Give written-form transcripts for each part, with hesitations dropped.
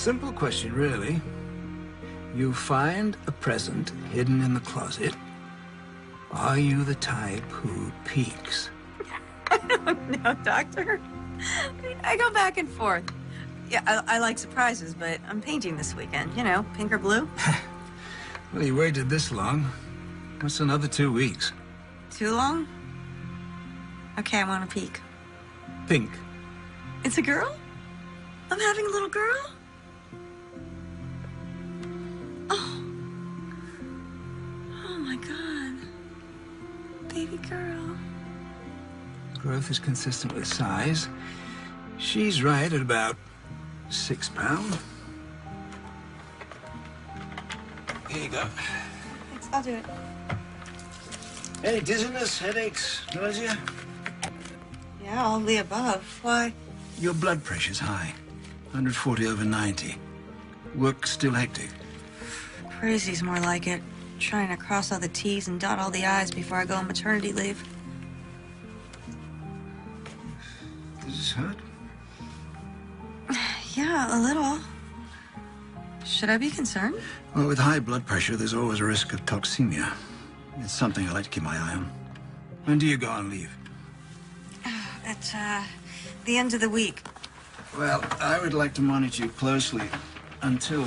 simple question, really. You find a present hidden in the closet. Are you the type who peeks? I don't know, Doctor. I go back and forth. Yeah, I like surprises, but I'm painting this weekend. You know, pink or blue. Well, you waited this long. What's another 2 weeks? Too long? Okay, I want a peek. Pink. It's a girl? I'm having a little girl? Oh. Oh my God. Baby girl. Growth is consistent with size. She's right at about 6 pounds. Here you go. Thanks, I'll do it. Any dizziness, headaches, nausea? Yeah, all the above. Why? Your blood pressure's high. 140/90. Work still hectic. Crazy's more like it. Trying to cross all the T's and dot all the I's before I go on maternity leave. Does this hurt? Yeah, a little. Should I be concerned? Well, with high blood pressure, there's always a risk of toxemia. It's something I like to keep my eye on. When do you go on leave? At, the end of the week. Well, I would like to monitor you closely until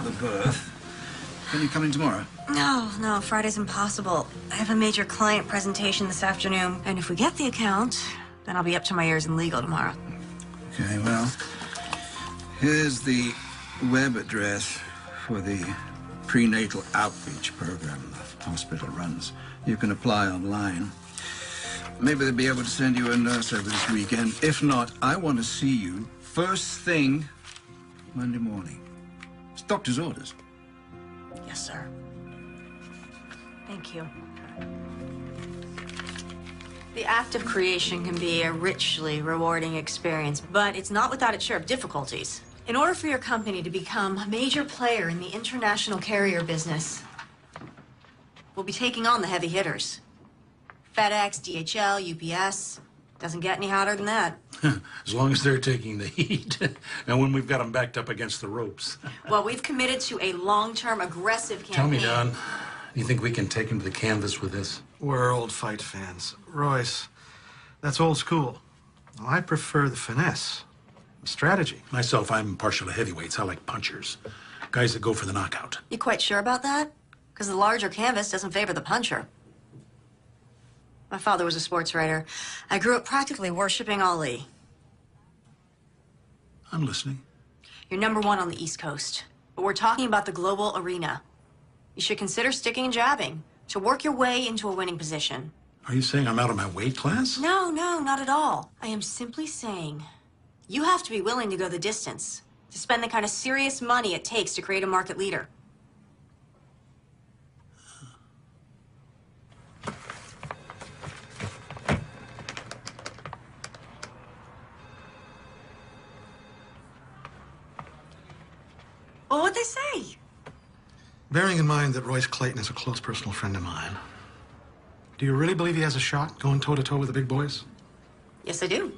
the birth. Can you come in tomorrow? No, Friday's impossible. I have a major client presentation this afternoon, and if we get the account, then I'll be up to my ears in legal tomorrow. Okay, well, here's the web address for the prenatal outreach program the hospital runs. You can apply online. Maybe they'll be able to send you a nurse over this weekend. If not, I want to see you first thing Monday morning. It's doctor's orders. Yes, sir. Thank you. The act of creation can be a richly rewarding experience, but it's not without its share of difficulties. In order for your company to become a major player in the international carrier business, we'll be taking on the heavy hitters. FedEx, DHL, UPS. Doesn't get any hotter than that. As long as they're taking the heat. And when we've got them backed up against the ropes. Well, we've committed to a long-term aggressive campaign. Tell me, Don, you think we can take him to the canvas with this? We're old fight fans. Royce, that's old school. Well, I prefer the finesse, the strategy. Myself, I'm partial to heavyweights. I like punchers. Guys that go for the knockout. You quite sure about that? Because the larger canvas doesn't favor the puncher. My father was a sports writer. I grew up practically worshiping Ali. I'm listening. You're #1 on the East Coast, but we're talking about the global arena. You should consider sticking and jabbing to work your way into a winning position. Are you saying I'm out of my weight class? No, not at all. I am simply saying you have to be willing to go the distance, to spend the kind of serious money it takes to create a market leader. Well, what'd they say? Bearing in mind that Royce Clayton is a close personal friend of mine, do you really believe he has a shot going toe-to-toe with the big boys? Yes, I do.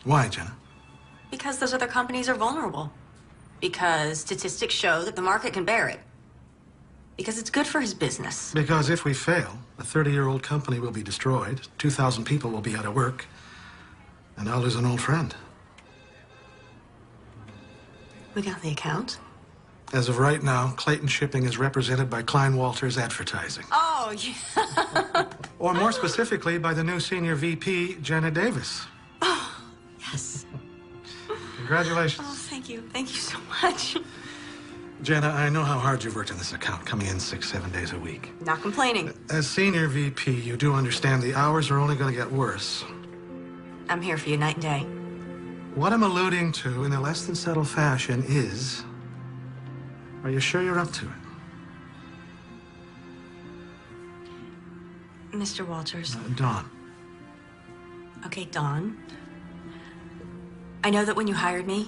Why, Jenna? Because those other companies are vulnerable. Because statistics show that the market can bear it. Because it's good for his business. Because if we fail, a 30-year-old company will be destroyed, 2,000 people will be out of work, and I'll lose an old friend. We got the account. As of right now, Clayton Shipping is represented by Klein Walters Advertising. Oh, yeah. Or more specifically, by the new senior VP, Jenna Davis. Oh, yes. Congratulations. Oh, thank you. Thank you so much. Jenna, I know how hard you've worked on this account, coming in 6-7 days a week. Not complaining. As senior VP, you do understand the hours are only going to get worse. I'm here for you night and day. What I'm alluding to in a less than subtle fashion is, are you sure you're up to it? Mr. Walters. Dawn. Okay, Dawn. I know that when you hired me,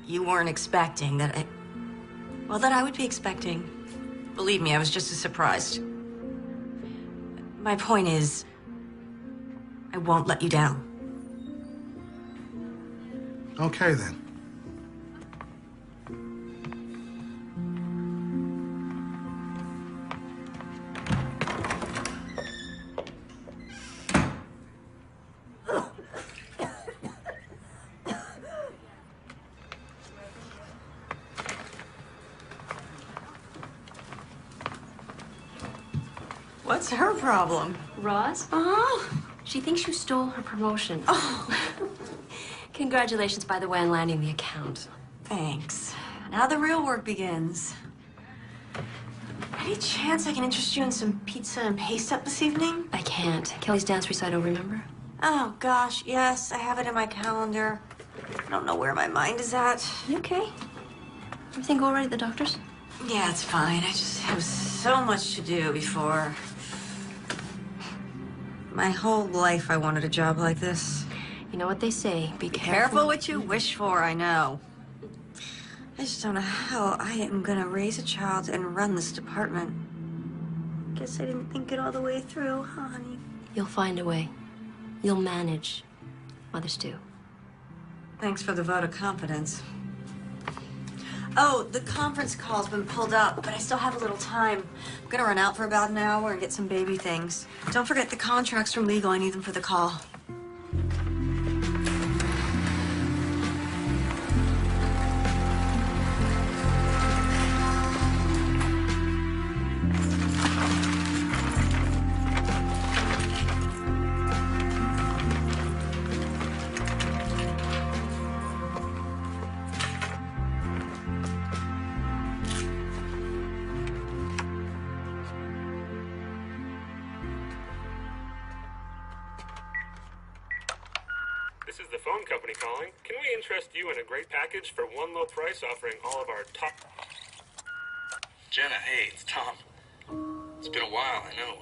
you weren't expecting that I would be expecting. Believe me, I was just as surprised. My point is, I won't let you down. Okay, then. What's her problem? Roz? Uh-huh. She thinks you stole her promotion. Oh. Congratulations, by the way, on landing the account. Thanks. Now the real work begins. Any chance I can interest you in some pizza and paste up this evening? I can't. Kelly's dance recital, remember? Oh, gosh, yes, I have it in my calendar. I don't know where my mind is at. You okay? Everything go all right at the doctor's? Yeah, it's fine. I just have so much to do before. My whole life I wanted a job like this. You know what they say, be Careful what you wish for, I know. I just don't know how I am gonna raise a child and run this department. Guess I didn't think it all the way through, huh, honey? You'll find a way. You'll manage. Mothers do. Thanks for the vote of confidence. Oh, the conference call's been pulled up, but I still have a little time. I'm gonna run out for about an hour and get some baby things. Don't forget the contracts from legal. I need them for the call. This is the phone company calling. Can we interest you in a great package for one low price offering all of our top... Jenna, hey, it's Tom. It's been a while, I know.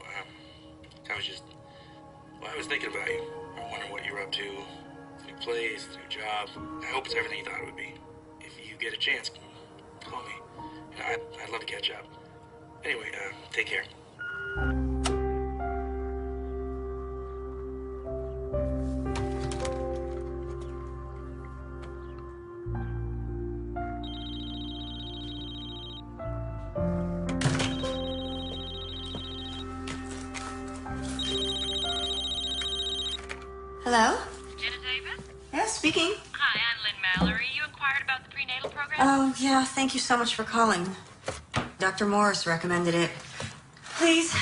I was thinking about you. I'm wondering what you're up to. New place, new job. I hope it's everything you thought it would be. If you get a chance, call me. I'd love to catch up. Anyway, take care. Hello? Jenna Davis? Yeah, speaking. Hi, I'm Lynn Mallory. You inquired about the prenatal program? Oh, yeah, thank you so much for calling. Dr. Morris recommended it. Please,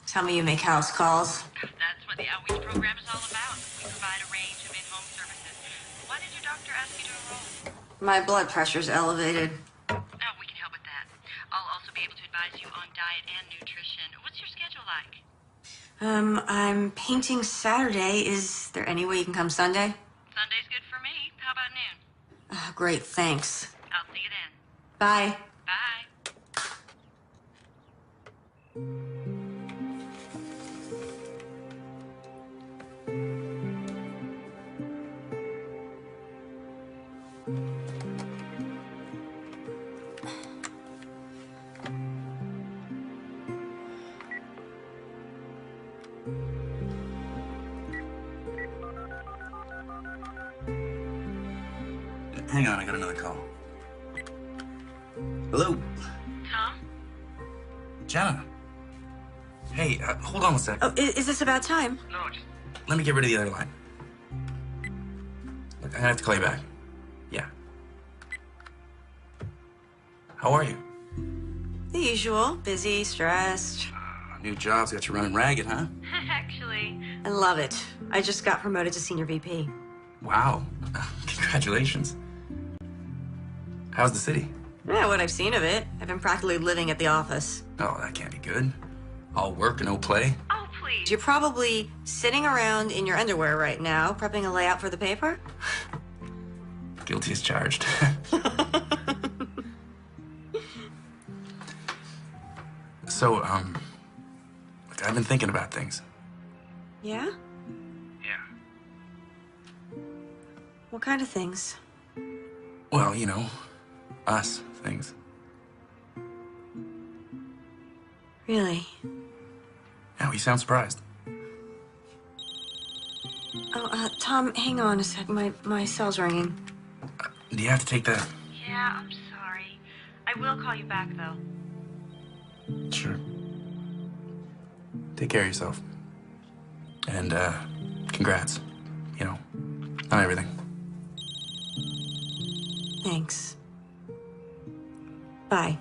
tell me you make house calls. That's what the outreach program is all about. We provide a range of in-home services. Why did your doctor ask you to enroll? My blood pressure's elevated. Oh, we can help with that. I'll also be able to advise you on diet and nutrition. What's your schedule like? I'm painting Saturday. Is there any way you can come Sunday? Sunday's good for me. How about noon? Oh, great, thanks. I'll see you then. Bye. Bye. Hang on, I got another call. Hello? Tom? Jenna? Hey, hold on a sec. Oh, is this about time? No, just... Let me get rid of the other line. Look, I'm gonna have to call you back. Yeah. How are you? The usual. Busy, stressed. New job's got you running ragged, huh? Actually, I love it. I just got promoted to senior VP. Wow. Congratulations. How's the city? Yeah, what I've seen of it. I've been practically living at the office. Oh, that can't be good. All work and no play. oh, please. You're probably sitting around in your underwear right now, prepping a layout for the paper. Guilty as charged. So, look, I've been thinking about things. Yeah? Yeah. What kind of things? Well, you know, us things. Really? Now, you sound surprised. Oh, Tom, hang on a sec. My cell's ringing. Do you have to take that? Yeah, I'm sorry. I will call you back, though. Sure. Take care of yourself. And, congrats. You know, on everything. Thanks. Bye.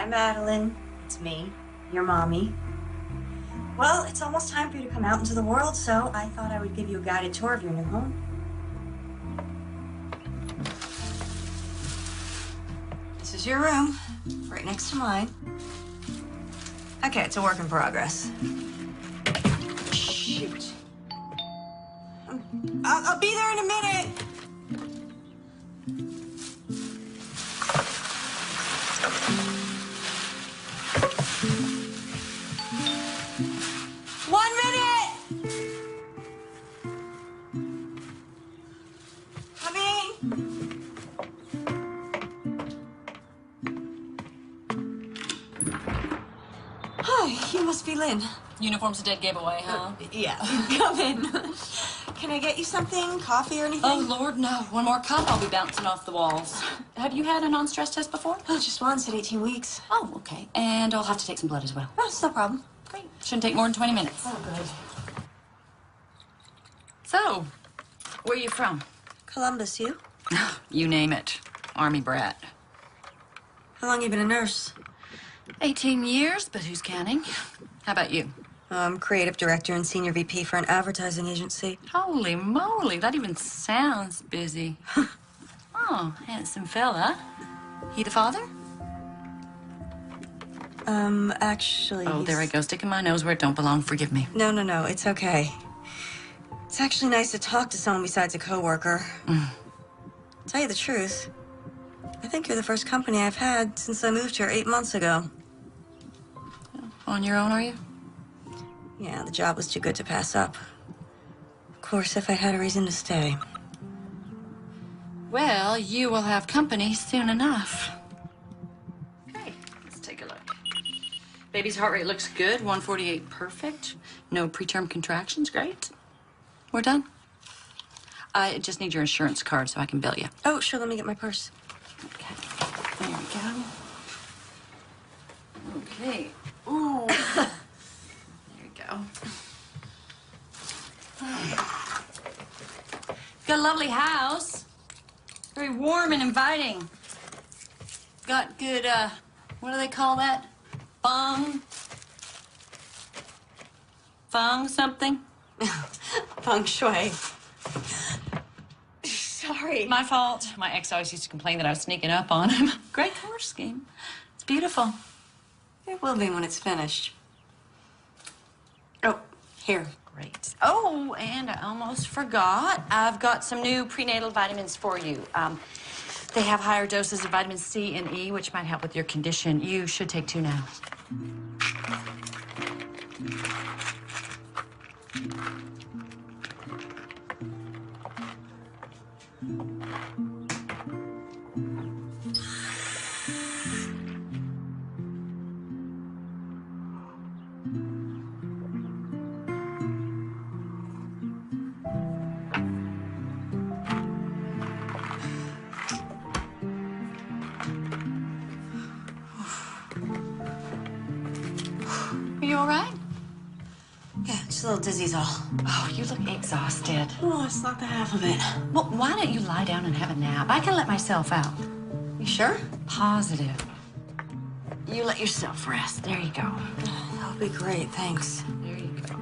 Hi, Madeline. It's me, your mommy. Well, it's almost time for you to come out into the world, so I thought I would give you a guided tour of your new home. This is your room, right next to mine. Okay, it's a work in progress. Shoot. I'll be there in a minute. One minute! Coming! Hi, you must be Lynn. Uniform's a dead giveaway, huh? Yeah, come in. Can I get you something? Coffee or anything? Oh, Lord, no. One more cup, I'll be bouncing off the walls. Have you had a non-stress test before? Oh, just once at 18 weeks. Oh, okay. And I'll have to take some blood as well. Oh, it's no problem. Great. Shouldn't take more than 20 minutes. Oh, good. So, where are you from? Columbus, you? You name it. Army brat. How long you been a nurse? 18 years, but who's counting? How about you? I'm creative director and senior VP for an advertising agency. Holy moly, that even sounds busy. Oh, handsome fella. He the father? Actually... Oh, there I go, sticking my nose where it don't belong. Forgive me. No, it's okay. It's actually nice to talk to someone besides a coworker. Tell you the truth, I think you're the first company I've had since I moved here 8 months ago. On your own, are you? Yeah, the job was too good to pass up. Of course, if I had a reason to stay. Well, you will have company soon enough. Okay, let's take a look. Baby's heart rate looks good, 148 perfect. No preterm contractions, great. We're done. I just need your insurance card so I can bill you. Oh, sure, let me get my purse. Okay, there we go. Okay. Ooh. There we go. Got a lovely house. Very warm and inviting. Got good, what do they call that? Feng something? Feng shui. Sorry. My fault. My ex always used to complain that I was sneaking up on him. Great color scheme. It's beautiful. It will be when it's finished. Oh, here. Great. Oh, and I almost forgot. I've got some new prenatal vitamins for you. They have higher doses of vitamin C and E, which might help with your condition. You should take 2 now. Are you all right? Yeah, just a little dizzy's all. Oh, you look exhausted. Oh, it's not the half of it. Well, why don't you lie down and have a nap? I can let myself out. You sure? Positive. You let yourself rest. There you go. That'll be great, thanks. There you go.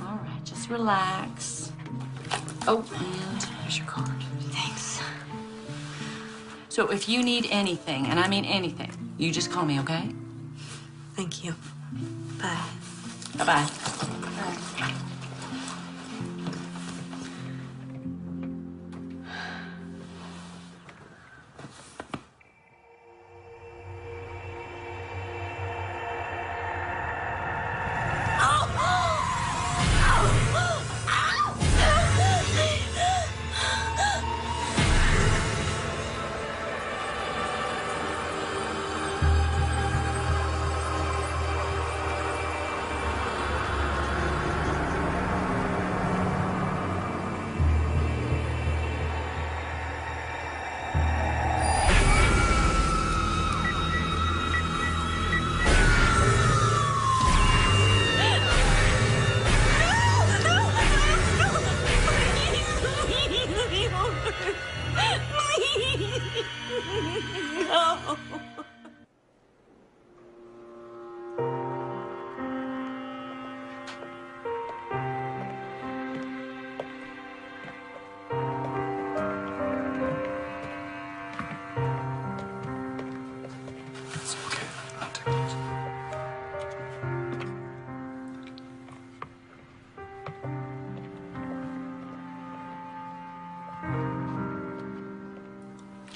All right, just relax. Oh, and here's your card. Thanks. So if you need anything, and I mean anything, you just call me, okay? Thank you. Bye. Bye-bye. Bye.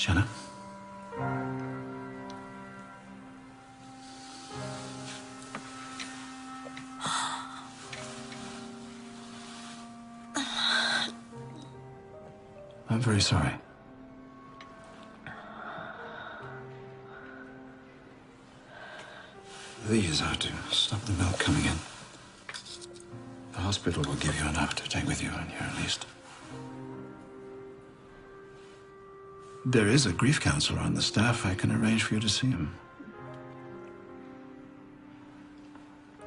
Jenna? I'm very sorry. These are to stop the milk coming in. The hospital will give you enough to take with you when you're released. There is a grief counselor on the staff. I can arrange for you to see him.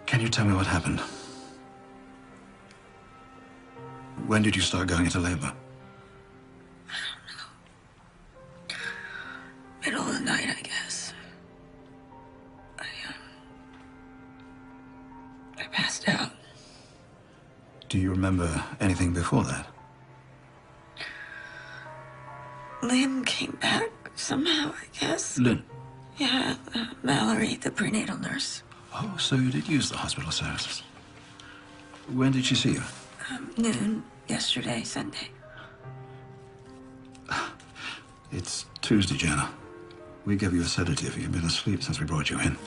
Can you tell me what happened? When did you start going into labor? Middle of the night, I guess. I passed out. Do you remember anything before that? Lynn came back somehow, I guess. Lynn? Yeah, Mallory, the prenatal nurse. Oh, so you did use the hospital services. When did she see you? Noon yesterday, Sunday. It's Tuesday, Jenna. We gave you a sedative. You've been asleep since we brought you in.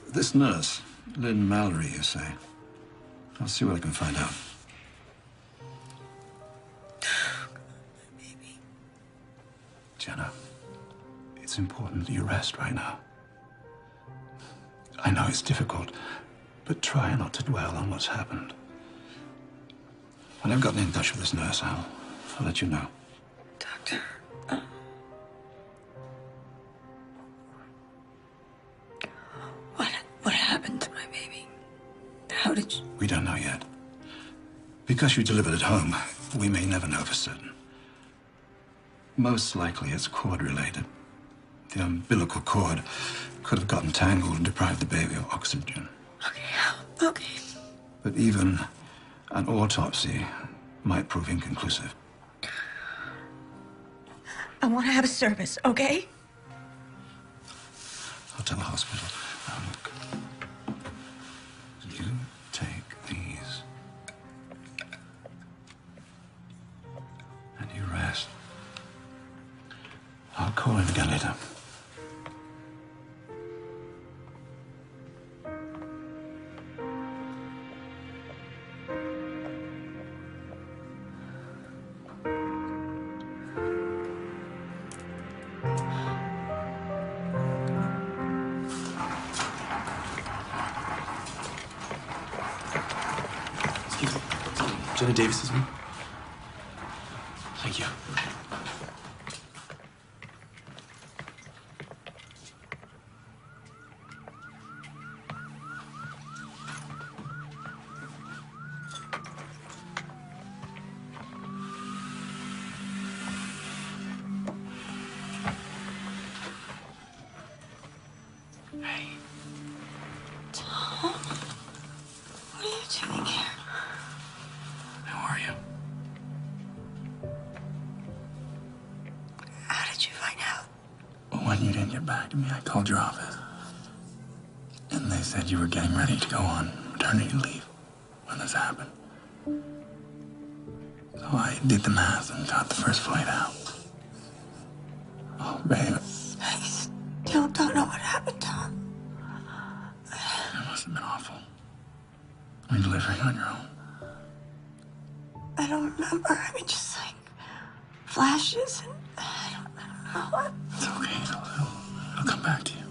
This nurse, Lynn Mallory, you say? I'll see what I can find out. Baby. Jenna, it's important that you rest right now. I know it's difficult, but try not to dwell on what's happened. When I've gotten in touch with this nurse, I'll let you know. Doctor, what happened to my baby? How did you... We don't know yet. Because you delivered at home, we may never know for certain. Most likely it's cord-related. The umbilical cord could have gotten tangled and deprived the baby of oxygen. Okay. But even an autopsy might prove inconclusive. I want to have a service, okay? I'll tell the hospital. Now look. You take these. And you rest. I'll call in again later. Jenna Davis is me. Thank you. Hey. Tom? What are you doing here? How are you? How did you find out? Well, when you didn't get back to me, I called your office. And they said you were getting ready to go on maternity leave when this happened. So I did the math and got the first flight out. Oh, babe. I still don't know what happened, Tom. It must have been awful. I mean, delivering on your own. I don't remember. I mean, just like flashes and I don't know what. It's okay. It'll come back to you.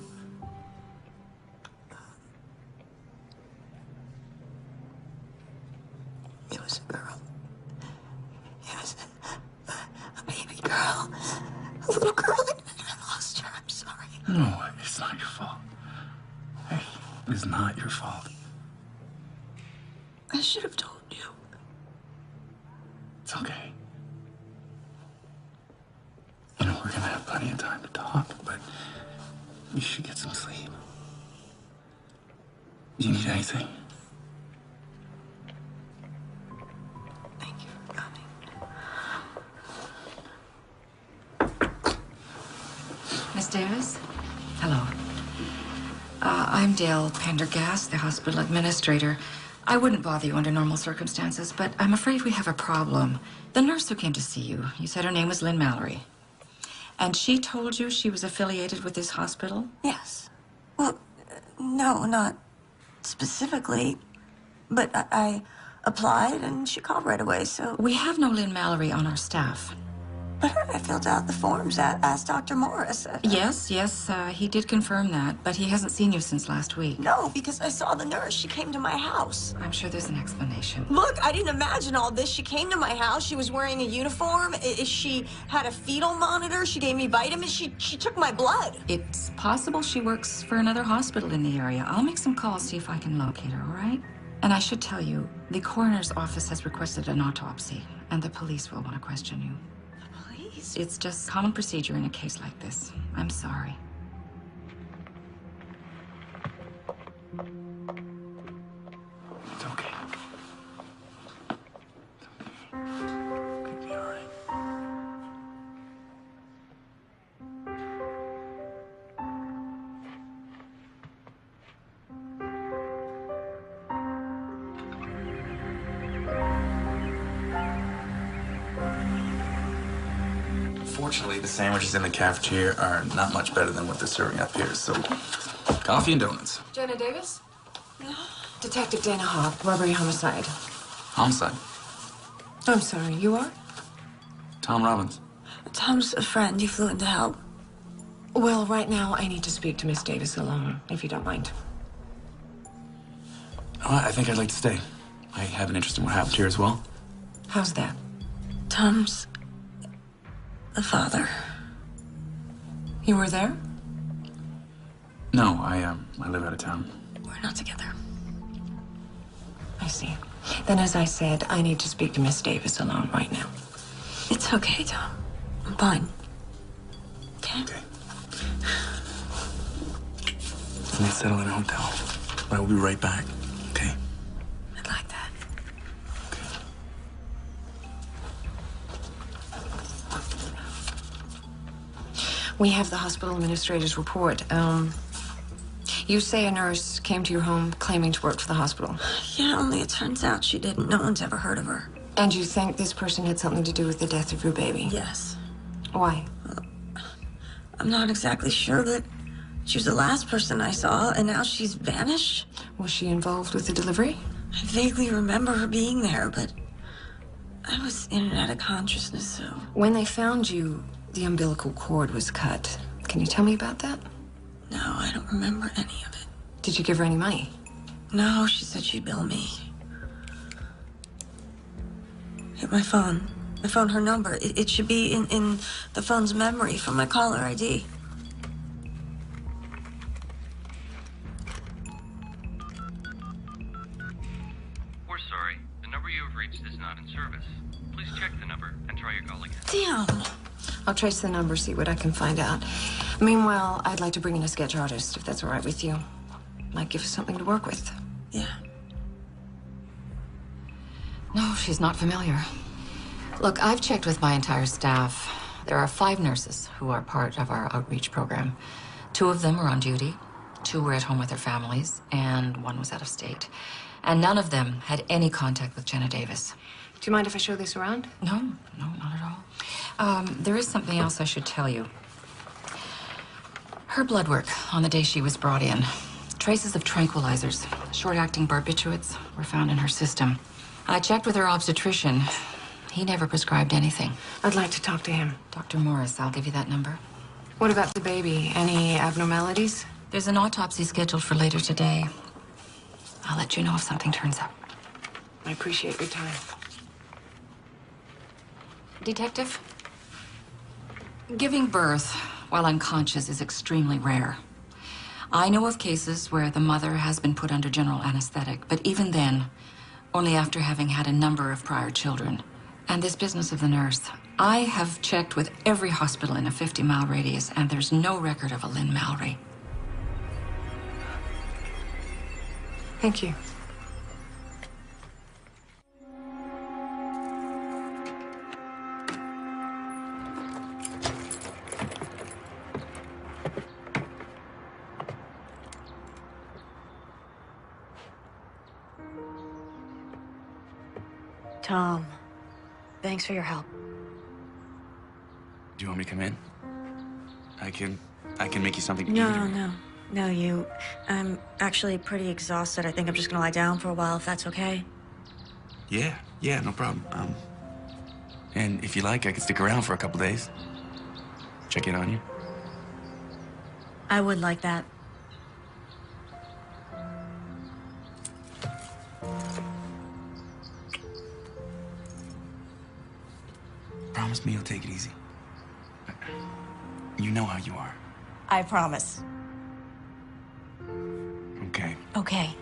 It was a girl. It was a baby girl. A little girl. And I lost her. I'm sorry. No, it's not your fault. Hey, it's not your fault. I should have told you. It's okay. You know, we're gonna have plenty of time to talk, but you should get some sleep. Do you need anything? Thank you for coming. Miss Davis? Hello. I'm Dale Pendergast, the hospital administrator. I wouldn't bother you under normal circumstances, but I'm afraid we have a problem. The nurse who came to see you, you said her name was Lynn Mallory. And she told you she was affiliated with this hospital? Yes. Well, no, not specifically. But I applied and she called right away, so... We have no Lynn Mallory on our staff. But I filled out the forms, asked Dr. Morris. Yes, he did confirm that, but he hasn't seen you since last week. No, because I saw the nurse. She came to my house. I'm sure there's an explanation. Look, I didn't imagine all this. She came to my house. She was wearing a uniform. She had a fetal monitor. She gave me vitamins. She took my blood. It's possible she works for another hospital in the area. I'll make some calls, see if I can locate her, all right? And I should tell you, the coroner's office has requested an autopsy, and the police will want to question you. It's just common procedure in a case like this. I'm sorry. It's okay. It'll be all right. Fortunately, the sandwiches in the cafeteria are not much better than what they're serving up here, so coffee and donuts. Jenna Davis? Detective Dana Hawk, robbery homicide. Homicide. I'm sorry, you are? Tom Robbins. Tom's a friend. He flew in to help. Well, right now, I need to speak to Miss Davis alone, if you don't mind. Oh, I think I'd like to stay. I have an interest in what happened here as well. How's that? Tom's the father. You were there? No, I live out of town. We're not together. I see. Then, as I said, I need to speak to Miss Davis alone right now. It's okay, Tom. I'm fine. Okay? Let's settle in a hotel. I will be right back. Okay? I'd like that. We have the hospital administrator's report. You say a nurse came to your home claiming to work for the hospital. Yeah, only it turns out she didn't. No one's ever heard of her. And you think this person had something to do with the death of your baby? Yes. Why? I'm not exactly sure, but she was the last person I saw, and now she's vanished. Was she involved with the delivery? I vaguely remember her being there, but I was in and out of consciousness, so... When they found you, the umbilical cord was cut. Can you tell me about that? No, I don't remember any of it. Did you give her any money? No, she said she'd bill me. Hit my phone. I phoned her number. It should be in the phone's memory from my caller ID. We're sorry. The number you have reached is not in service. Please check the number and try your call again. Damn! I'll trace the number, see what I can find out. Meanwhile, I'd like to bring in a sketch artist, if that's all right with you. Might give us something to work with. Yeah. No, she's not familiar. Look, I've checked with my entire staff. There are 5 nurses who are part of our outreach program. 2 of them are on duty, 2 were at home with their families, and 1 was out of state. And none of them had any contact with Jenna Davis. Do you mind if I show this around? No, not at all. There is something else I should tell you. Her blood work on the day she was brought in. Traces of tranquilizers, short-acting barbiturates, were found in her system. I checked with her obstetrician. He never prescribed anything. I'd like to talk to him. Dr. Morris, I'll give you that number. What about the baby? Any abnormalities? There's an autopsy scheduled for later today. I'll let you know if something turns up. I appreciate your time. Detective? Giving birth while unconscious is extremely rare. I know of cases where the mother has been put under general anesthetic, but even then, only after having had a number of prior children. And this business of the nurse, I have checked with every hospital in a 50-mile radius, and there's no record of a Lynn Mallory. Thank you. Tom, thanks for your help. Do you want me to come in? I can make you something to eat. No, you. I'm actually pretty exhausted. I think I'm just gonna lie down for a while, if that's okay. Yeah, no problem. And if you like, I could stick around for a couple days. Check in on you. I would like that. Promise me you'll take it easy. You know how you are. I promise. Okay. Okay.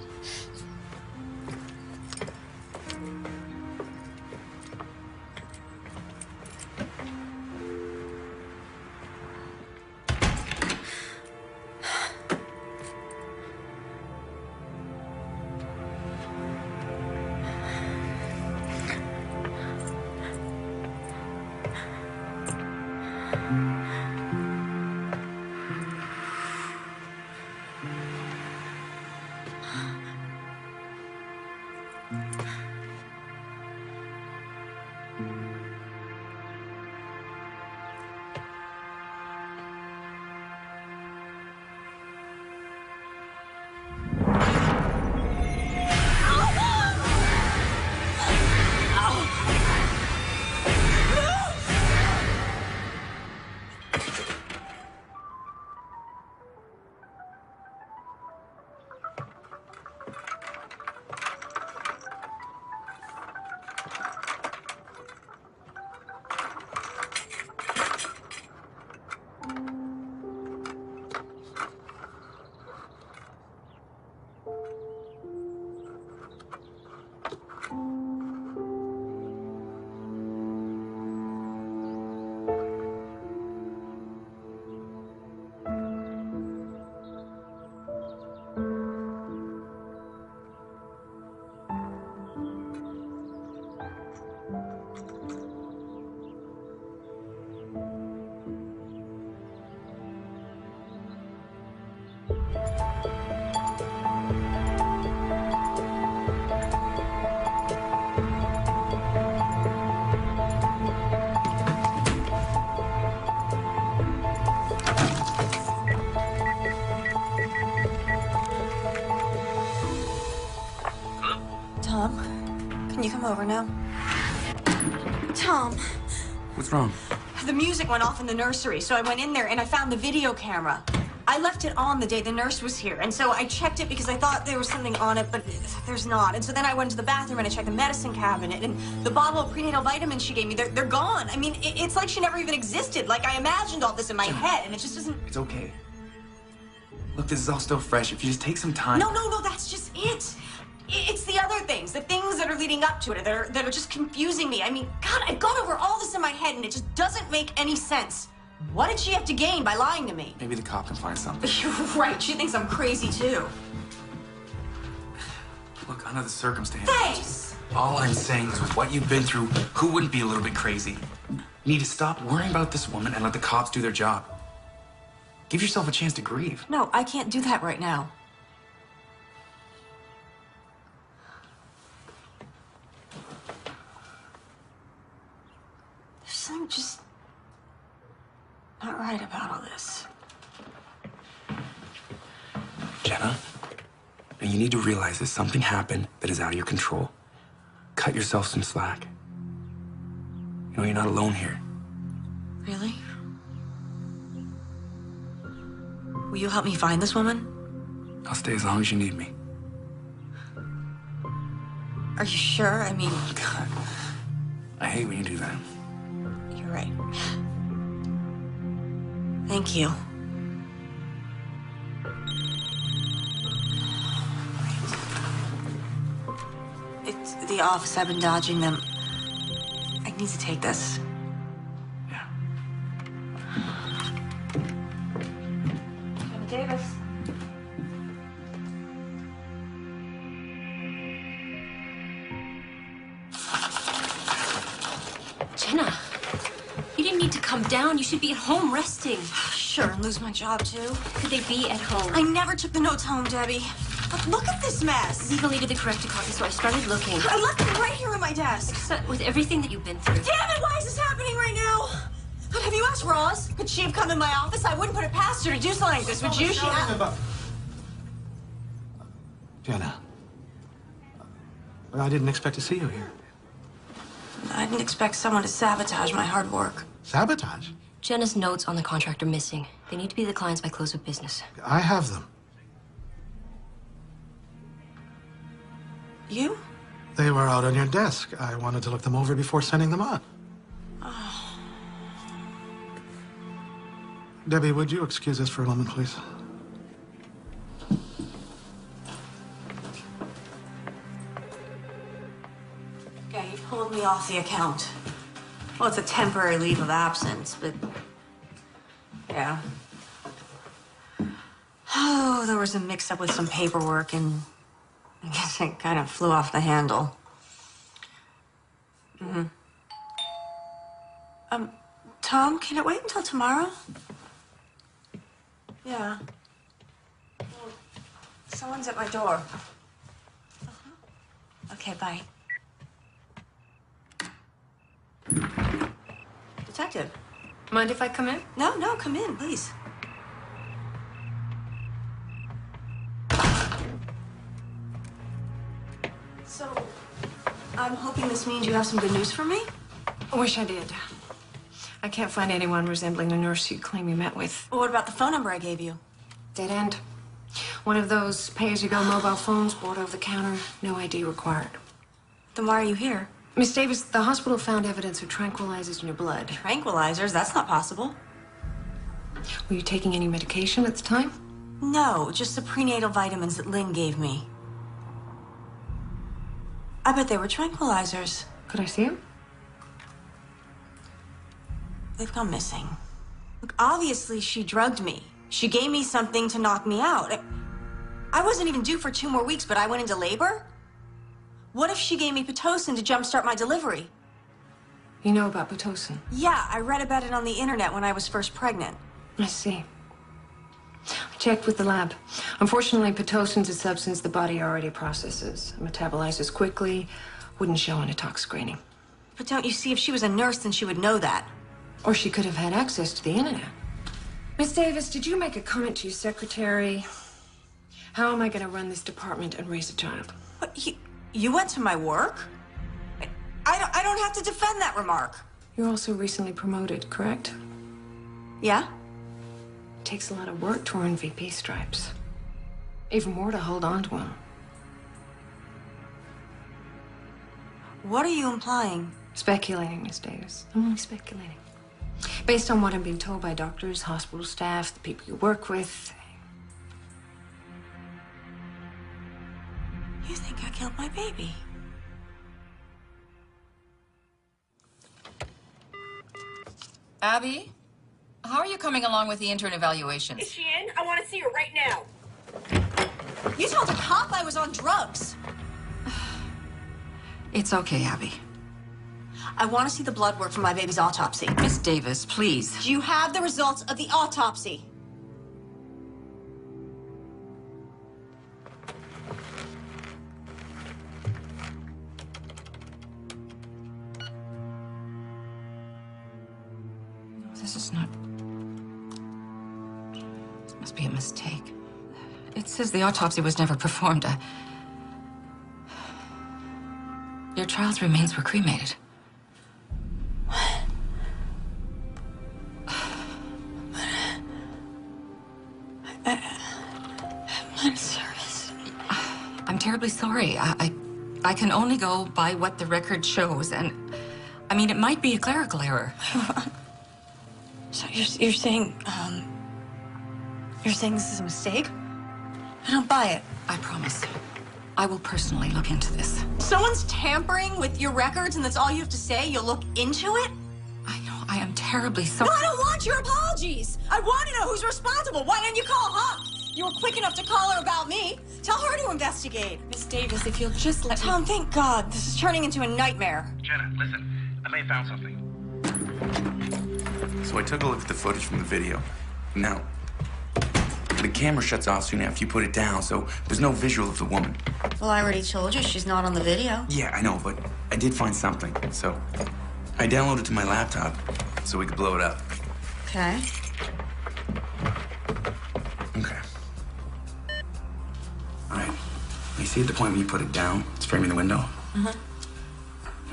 Tom, can you come over now? Tom, What's wrong? the music went off in the nursery, so I went in there and I found the video camera. I left it on the day the nurse was here, and so I checked it because I thought there was something on it, but there's not. And so then I went to the bathroom and I checked the medicine cabinet, and the bottle of prenatal vitamins she gave me, they're gone. I mean, it's like she never even existed. Like, I imagined all this in my head, and it just doesn't... It's okay. Look, this is all still fresh. If you just take some time... No, that's just it. It's the other things, the things that are leading up to it that are just confusing me. I mean, God, I've gone over all this in my head, and it just doesn't make any sense. What did she have to gain by lying to me? Maybe the cop can find something. You're right. She thinks I'm crazy, too. Look, under the circumstances... Thanks! All I'm saying is with what you've been through, who wouldn't be a little bit crazy? You need to stop worrying about this woman and let the cops do their job. Give yourself a chance to grieve. No, I can't do that right now. There's something just not right about all this. Jenna, now you need to realize that something happened that is out of your control. Cut yourself some slack. You know, you're not alone here. Really? Will you help me find this woman? I'll stay as long as you need me. Are you sure? I mean... Oh, God. I hate when you do that. You're right. Thank you. It's the office. I've been dodging them. I need to take this. Yeah. Jenna Davis. Jenna, you didn't need to come down. You should be at home resting. Sure, and lose my job, too. Could they be at home? I never took the notes home, Debbie. But look at this mess. Legally needed the corrected copy, so I started looking. I left them right here on my desk. With everything that you've been through. Damn it, why is this happening right now? But have you asked Roz? Could Could she have come in my office? I wouldn't put it past her to do something like this, would you? Jenna, I didn't expect to see you here. I didn't expect someone to sabotage my hard work. Sabotage? Jenna's notes on the contract are missing. They need to be the clients by close of business. I have them. You? They were out on your desk. I wanted to look them over before sending them on. Oh. Debbie, would you excuse us for a moment, please? Okay, you pulled me off the account. Well, it's a temporary leave of absence, but... yeah. Oh, there was a mix-up with some paperwork, and I guess it kind of flew off the handle. Tom, can it wait until tomorrow? Yeah. Well, someone's at my door. Okay, bye. Detective. Mind if I come in? No, come in, please. So, I'm hoping this means you have some good news for me? I wish I did. I can't find anyone resembling the nurse you claim you met with. Well, what about the phone number I gave you? Dead end. One of those pay-as-you-go mobile phones, bought over the counter, no ID required. Then why are you here? Miss Davis, the hospital found evidence of tranquilizers in your blood. Tranquilizers? That's not possible. Were you taking any medication at the time? No, just the prenatal vitamins that Lynn gave me. I bet they were tranquilizers. Could I see them? They've gone missing. Look, obviously she drugged me. She gave me something to knock me out. I wasn't even due for 2 more weeks, but I went into labor? What if she gave me Pitocin to jumpstart my delivery? You know about Pitocin? Yeah, I read about it on the internet when I was first pregnant. I see. I checked with the lab. Unfortunately, Pitocin's a substance the body already processes. It metabolizes quickly, wouldn't show on a tox screening. But don't you see, if she was a nurse, then she would know that. Or she could have had access to the internet. Miss Davis, did you make a comment to your secretary? How am I going to run this department and raise a child? What, you went to my work? I don't have to defend that remark. You're also recently promoted, correct? Yeah? It takes a lot of work to earn VP stripes. Even more to hold on to them. What are you implying? Speculating, Miss Davis. I'm only speculating. Based on what I'm being told by doctors, hospital staff, the people you work with. You think I killed my baby? Abby, how are you coming along with the intern evaluations? Is she in? I want to see her right now. You told a cop I was on drugs. It's okay, Abby. I want to see the blood work from my baby's autopsy. Miss Davis, please. Do you have the results of the autopsy? This is not... This must be a mistake. It says the autopsy was never performed. Your child's remains were cremated. I'm in service. I'm terribly sorry. I can only go by what the record shows, and I mean, it might be a clerical error. So you're saying this is a mistake? I don't buy it. I promise. I will personally look into this. Someone's tampering with your records and that's all you have to say? You'll look into it? I know, I am terribly sorry. No, I don't want your apologies. I want to know who's responsible. Why didn't you call her? You were quick enough to call her about me. Tell her to investigate. Miss Davis, if you'll just let Tom, thank God. This is turning into a nightmare. Jenna, listen. I may have found something. So I took a look at the footage from the video. Now, the camera shuts off soon after you put it down, so there's no visual of the woman. Well, I already told you she's not on the video. Yeah, I know, but I did find something, so I downloaded it to my laptop so we could blow it up. Okay. Okay. All right. You see at the point when you put it down, it's framing the window? Uh-huh.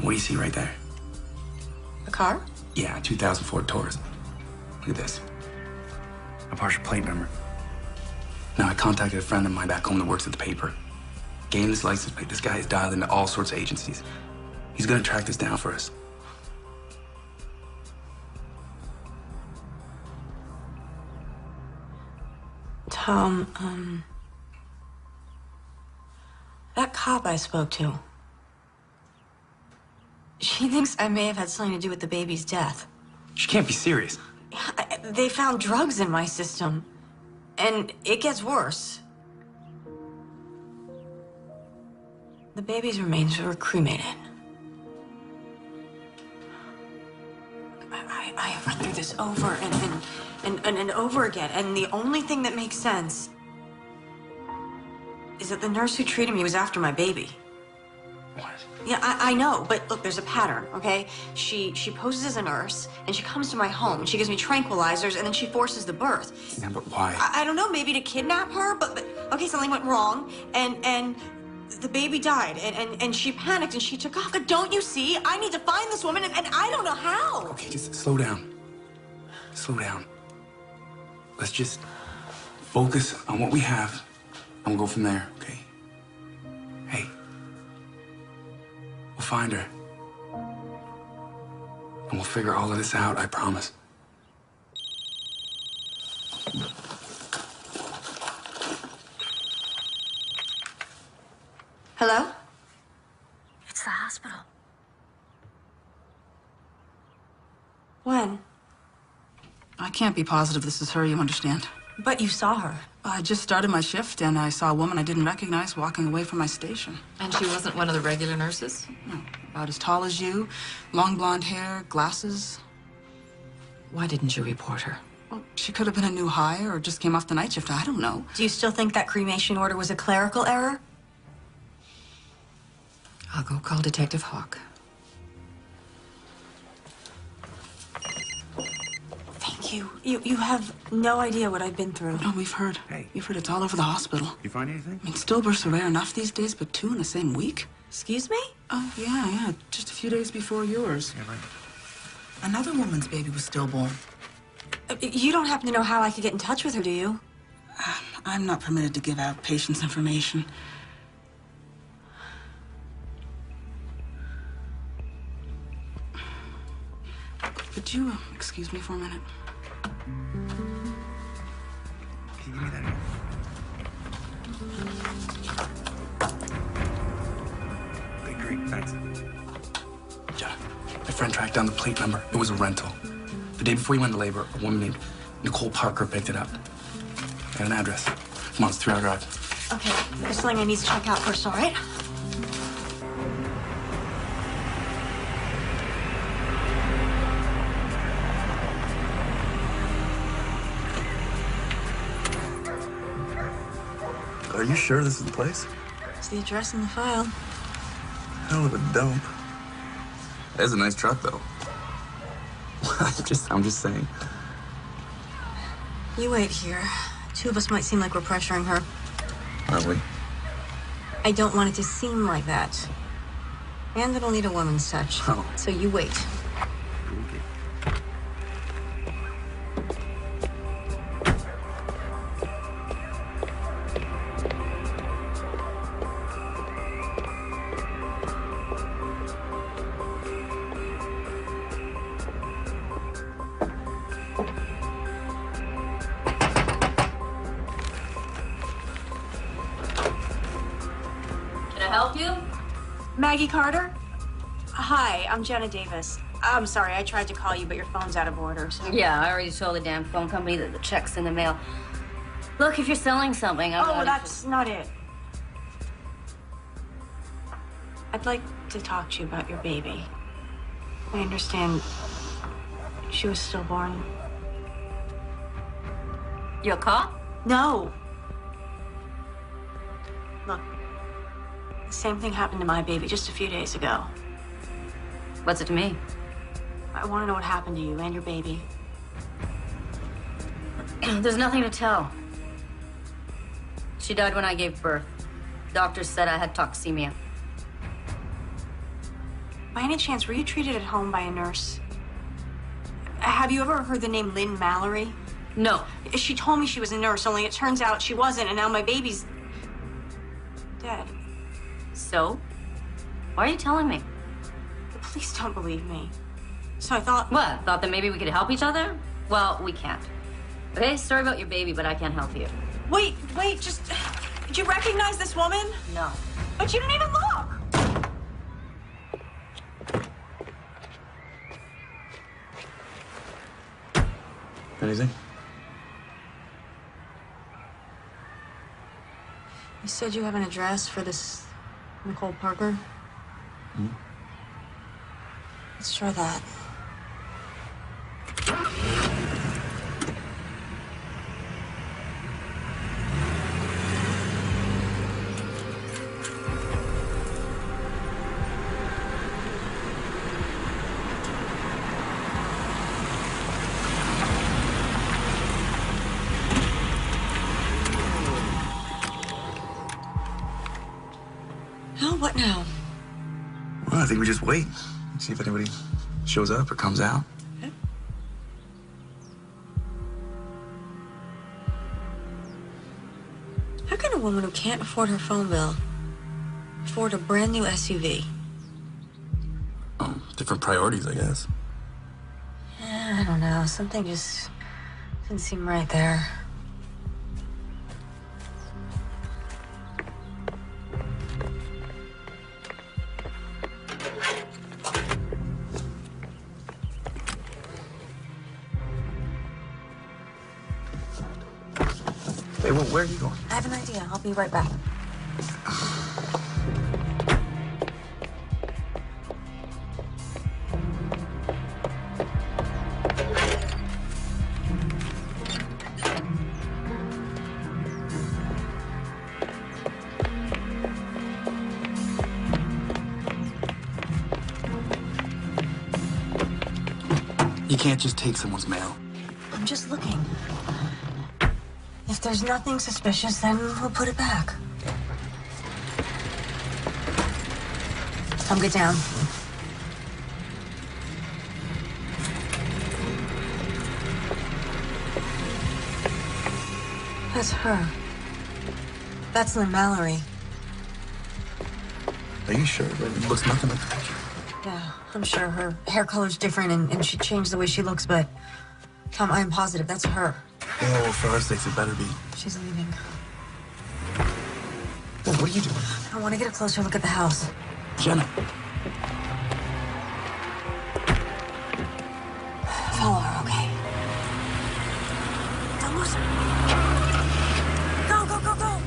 What do you see right there? A car? Yeah, 2000 Ford Taurus. Look at this. A partial plate number. Now, I contacted a friend of mine back home that works at the paper. Gave him this license plate. This guy is dialed into all sorts of agencies. He's gonna track this down for us. Tom, that cop I spoke to, she thinks I may have had something to do with the baby's death. She can't be serious. They found drugs in my system, and it gets worse. The baby's remains were cremated. I have run through this over and over again, and the only thing that makes sense is that the nurse who treated me was after my baby. What? Yeah, I know, but look, there's a pattern, okay? She poses as a nurse, and she comes to my home, and she gives me tranquilizers, and then she forces the birth. Yeah, but why? I don't know, maybe to kidnap her, but okay, something went wrong, and the baby died, and she panicked, and she took off. But don't you see? I need to find this woman, and I don't know how. Okay, just slow down. Slow down. Let's just focus on what we have, and we'll go from there, okay? Hey. We'll find her. And we'll figure all of this out, I promise. Hello? It's the hospital. When? I can't be positive this is her, you understand? But you saw her. I just started my shift and I saw a woman I didn't recognize walking away from my station. And she wasn't one of the regular nurses? No, about as tall as you, long blonde hair, glasses. Why didn't you report her? Well, she could have been a new hire or just came off the night shift. I don't know. Do you still think that cremation order was a clerical error? I'll go call Detective Hawk. Thank you. You have no idea what I've been through. No, we've heard. Hey. We've heard it's all over the hospital. You find anything? I mean, stillbirths are rare enough these days, but 2 in the same week? Excuse me? Oh, yeah. Just a few days before yours. Yeah, right. Another woman's baby was stillborn. You don't happen to know how I could get in touch with her, do you? I'm not permitted to give out patients' information. Could you excuse me for a minute? Can you give me that here? Okay, great, thanks. Yeah, my friend tracked down the plate number. It was a rental. The day before he went to labor, a woman named Nicole Parker picked it up. And an address. Come on, it's a 3-hour drive. Okay, there's something I need to check out first, all right? Are you sure this is the place? It's the address in the file. Hell of a dump. That's a nice truck, though. I'm just saying. You wait here. 2 of us might seem like we're pressuring her. Are we? I don't want it to seem like that. And it'll need a woman's touch. Oh. So you wait. Help you? Maggie Carter? Hi, I'm Jenna Davis. I'm sorry, I tried to call you, but your phone's out of order, so... Yeah, I already told the damn phone company that the check's in the mail. Look, if you're selling something, I'm Oh, that's not it. I'd like to talk to you about your baby. I understand she was stillborn. You a cop? No. Look, the same thing happened to my baby just a few days ago. What's it to me? I want to know what happened to you and your baby. There's nothing to tell. She died when I gave birth. Doctors said I had toxemia. By any chance, were you treated at home by a nurse? Have you ever heard the name Lynn Mallory? No. She told me she was a nurse, only it turns out she wasn't, and now my baby's dead. So? Why are you telling me? Please don't believe me. So I thought... What? Thought that maybe we could help each other? Well, we can't. Okay, sorry about your baby, but I can't help you. Wait, just... Did you recognize this woman? No. But you didn't even look! Anything? You said you have an address for this Nicole Parker? Hmm? Let's try that. What now? Well, I think we just wait. See if anybody shows up or comes out. Okay. How can a woman who can't afford her phone bill afford a brand new SUV? Different priorities, I guess. I don't know. Something just didn't seem right there. Hey, well, where are you going? I have an idea. I'll be right back. You can't just take someone's mail. I'm just looking. If there's nothing suspicious, then we'll put it back. Come get down. That's her. That's Lynn Mallory. Are you sure? It looks nothing like the picture. Yeah, I'm sure her hair color's different and she changed the way she looks, but Tom, I am positive that's her. Yeah, well, for our sakes, it better be. She's leaving. Well, what are you doing? I want to get a closer look at the house. Jenna. Follow her, okay? Don't lose her. Go, go, go, go!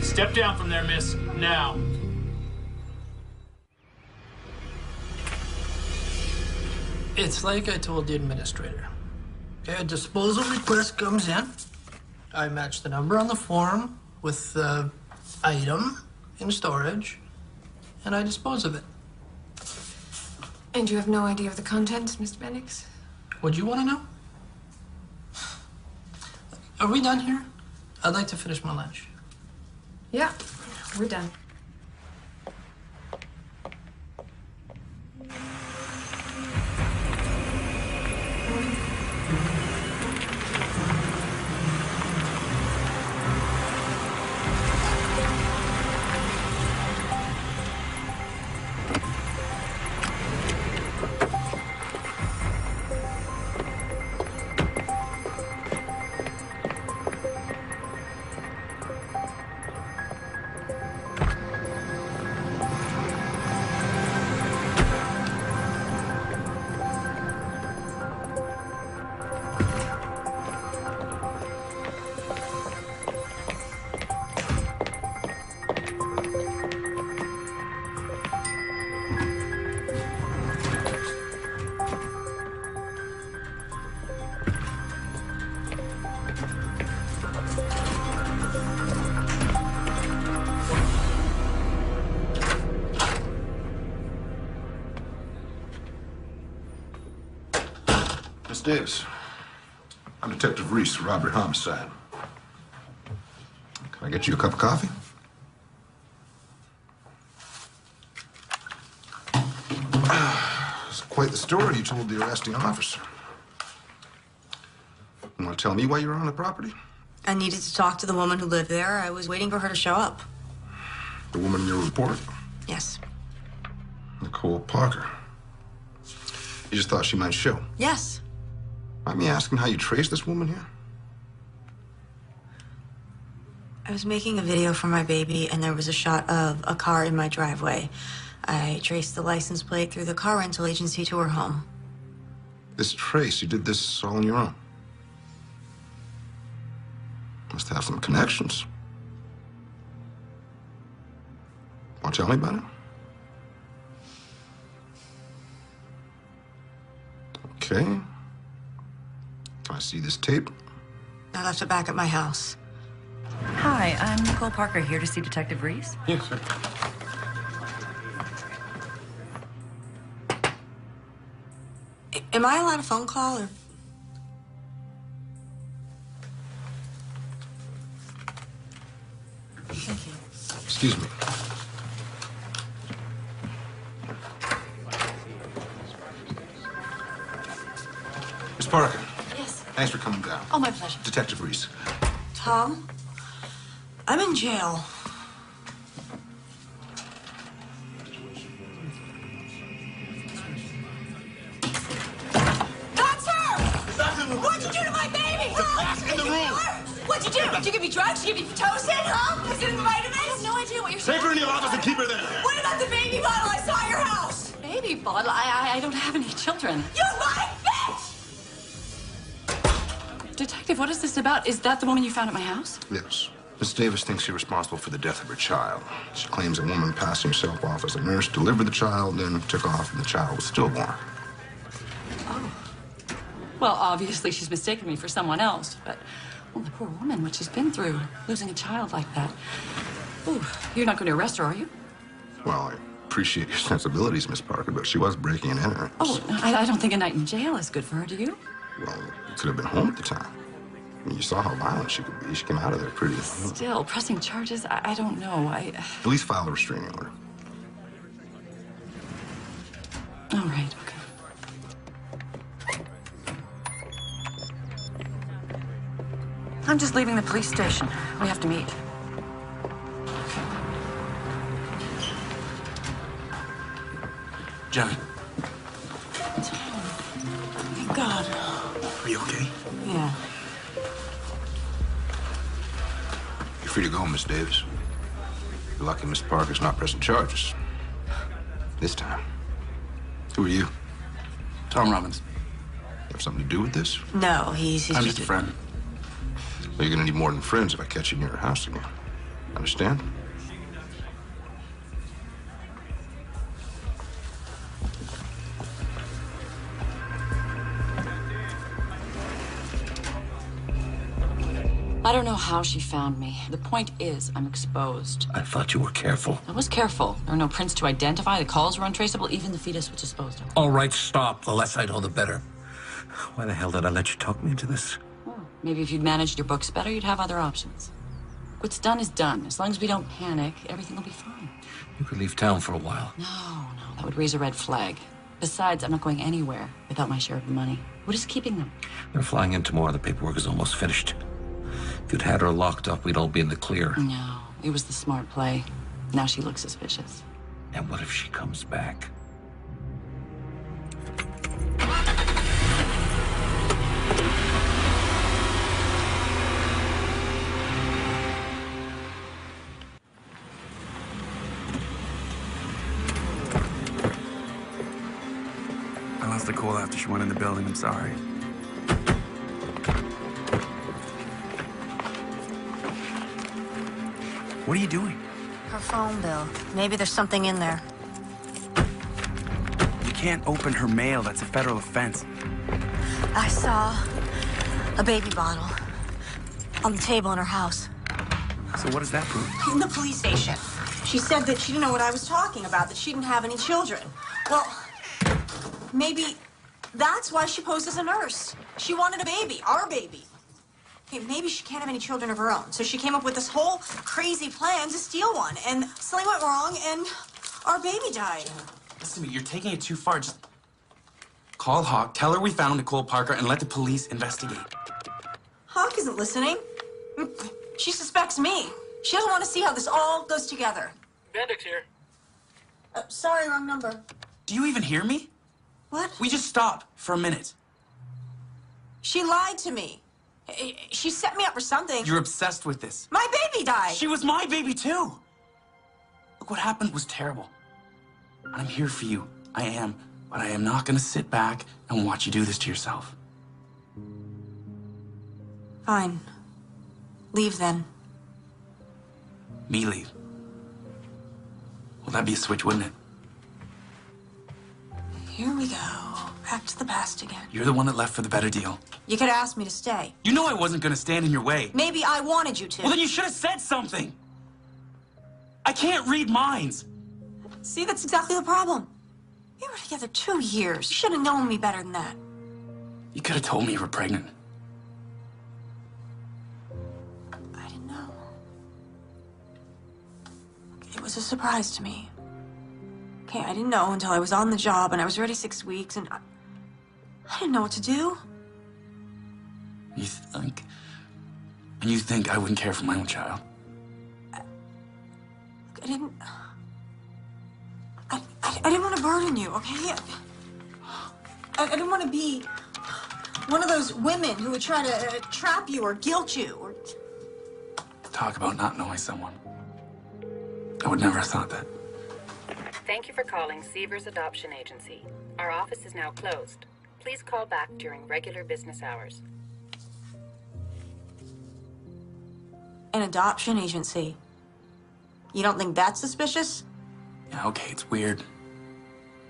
Step down from there, miss. Now. It's like I told the administrator. Okay, a disposal request comes in. I match the number on the form with the item, in storage, and I dispose of it. And you have no idea of the contents, Mr. Bendix? Would you want to know? Are we done here? I'd like to finish my lunch. Yeah, we're done. Miss Davis, I'm Detective Reese, robbery homicide. Can I get you a cup of coffee? It's quite the story you told the arresting officer. You want to tell me why you were on the property? I needed to talk to the woman who lived there. I was waiting for her to show up. The woman in your report? Yes. Nicole Parker. You just thought she might show? Yes. Mind me asking how you traced this woman here? I was making a video for my baby, and there was a shot of a car in my driveway. I traced the license plate through the car rental agency to her home. This trace, you did this all on your own? Must have some connections. Want to tell me about it? Okay. Can I see this tape? I left it back at my house. Hi, I'm Nicole Parker, here to see Detective Reese. Yes, sir. Am I allowed a phone call, or? Thank you. Excuse me. Miss Parker. Yes. Thanks for coming down. Oh, my pleasure. Detective Reese. Tom, I'm in jail. That's her! What'd you do to my baby? Huh? in the room! What'd you do? Did you give me drugs? Did you give me Pitocin? Huh? Was it in the vitamins? I have no idea what you're saying. Take her in your office and keep her there. What about the baby bottle I saw at your house? Baby bottle? I don't have any children. You lying bitch! Detective, what is this about? Is that the woman you found at my house? Yes. Miss Davis thinks you're responsible for the death of her child. She claims a woman passing herself off as a nurse delivered the child, then took off, and the child was stillborn. Well, obviously she's mistaken me for someone else, but, well, the poor woman, what she's been through, losing a child like that. Ooh, you're not going to arrest her, are you? Well, I appreciate your sensibilities, Miss Parker, but she was breaking and entering. Oh, no, I don't think a night in jail is good for her, do you? Well, you could have been home at the time. I mean, you saw how violent she could be. She came out of there pretty... Still, pressing charges, I don't know. At least file a restraining order. All right, okay. I'm just leaving the police station. We have to meet. Jenny, Thank God. Are you okay? Yeah. You're free to go, Miss Davis. You're lucky Miss Parker's not pressing charges. This time. Who are you? Tom Robbins. You have something to do with this? No, he's I'm just just a friend. Well, you're gonna need more than friends if I catch you near her house again. Understand? I don't know how she found me. The point is, I'm exposed. I thought you were careful. I was careful. There were no prints to identify. The calls were untraceable. Even the fetus was disposed of. All right, stop. The less I know, the better. Why the hell did I let you talk me into this? Well, maybe if you'd managed your books better, you'd have other options. What's done is done. As long as we don't panic, everything will be fine. You could leave town for a while. No, that would raise a red flag. Besides, I'm not going anywhere without my share of the money. What is keeping them? They're flying in tomorrow. The paperwork is almost finished. If you'd had her locked up, we'd all be in the clear. No, it was the smart play. Now she looks suspicious. And what if she comes back? I lost the call after she went in the building. I'm sorry. What are you doing? Her phone bill. Maybe there's something in there. You can't open her mail. That's a federal offense. I saw a baby bottle on the table in her house. So what does that prove? In the police station. She said that she didn't know what I was talking about, that she didn't have any children. Well, maybe that's why she posed as a nurse. She wanted a baby, our baby. Hey, maybe she can't have any children of her own, so she came up with this whole crazy plan to steal one, and something went wrong, and our baby died. Listen to me, you're taking it too far. Just call Hawk, tell her we found Nicole Parker, and let the police investigate. Hawk isn't listening. She suspects me. She doesn't want to see how this all goes together. Bendix here. Sorry, wrong number. Do you even hear me? What? We just stop for a minute. She lied to me. She set me up for something. You're obsessed with this. My baby died. She was my baby, too. Look, what happened was terrible. And I'm here for you. I am. But I am not going to sit back and watch you do this to yourself. Fine. Leave then. Me leave. Well, that'd be a switch, wouldn't it? Here we go. Back to the past again. You're the one that left for the better deal. You could have asked me to stay. You know I wasn't going to stand in your way. Maybe I wanted you to. Well, then you should have said something. I can't read minds. See, that's exactly the problem. We were together 2 years. You should have known me better than that. You could have told me you were pregnant. I didn't know. It was a surprise to me. Okay, I didn't know until I was on the job and I was ready 6 weeks and I didn't know what to do. You think I wouldn't care for my own child? I didn't... I didn't want to burden you, okay? I didn't want to be one of those women who would try to trap you or guilt you or... Talk about not knowing someone. I would never have thought that. Thank you for calling Seavers Adoption Agency. Our office is now closed. Please call back during regular business hours. An adoption agency. You don't think that's suspicious? Yeah, okay, it's weird.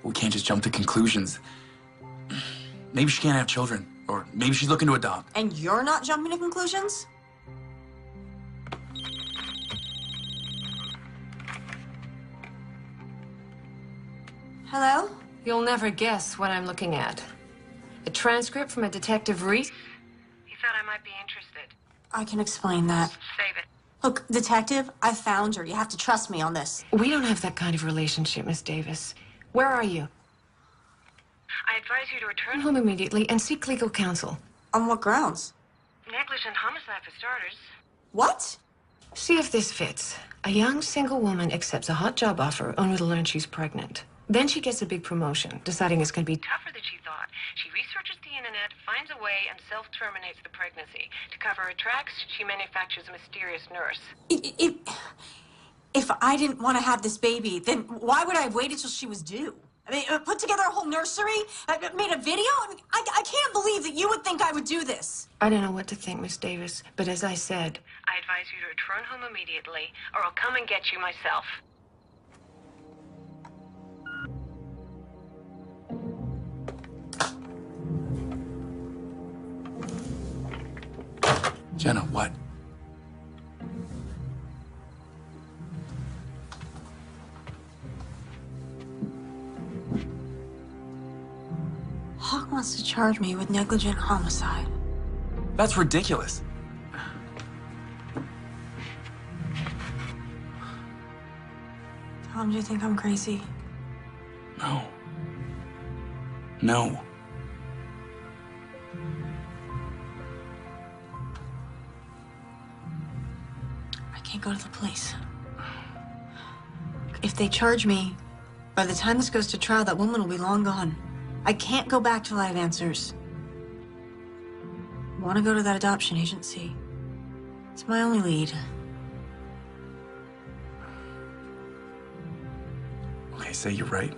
We can't just jump to conclusions. Maybe she can't have children, or maybe she's looking to adopt. And you're not jumping to conclusions? Hello? You'll never guess what I'm looking at. A transcript from a Detective Reese. He thought I might be interested. I can explain that. Save it. Look, Detective, I found her. You have to trust me on this. We don't have that kind of relationship, Miss Davis. Where are you? I advise you to return Home immediately and seek legal counsel. On what grounds? negligent homicide for starters. What? See if this fits. A young single woman accepts a hot job offer only to learn she's pregnant. Then she gets a big promotion, deciding it's going to be Tougher than she thought. She researches the internet, finds a way, and self-terminates the pregnancy. To cover her tracks, she manufactures a mysterious nurse. If I didn't want to have this baby, then why would I have waited till she was due? I mean, put together a whole nursery, made a video? I mean, I can't believe that you would think I would do this. I don't know what to think, Miss Davis, but as I said, I advise you to return home immediately, or I'll come and get you myself. Jenna, what? wants to charge me with negligent homicide. That's ridiculous. Tom, do you think I'm crazy? No. No. I can't go to the police. If they charge me, by the time this goes to trial, that woman will be long gone. I can't go back till I have answers. I want to go to that adoption agency. It's my only lead. Okay, say you're right.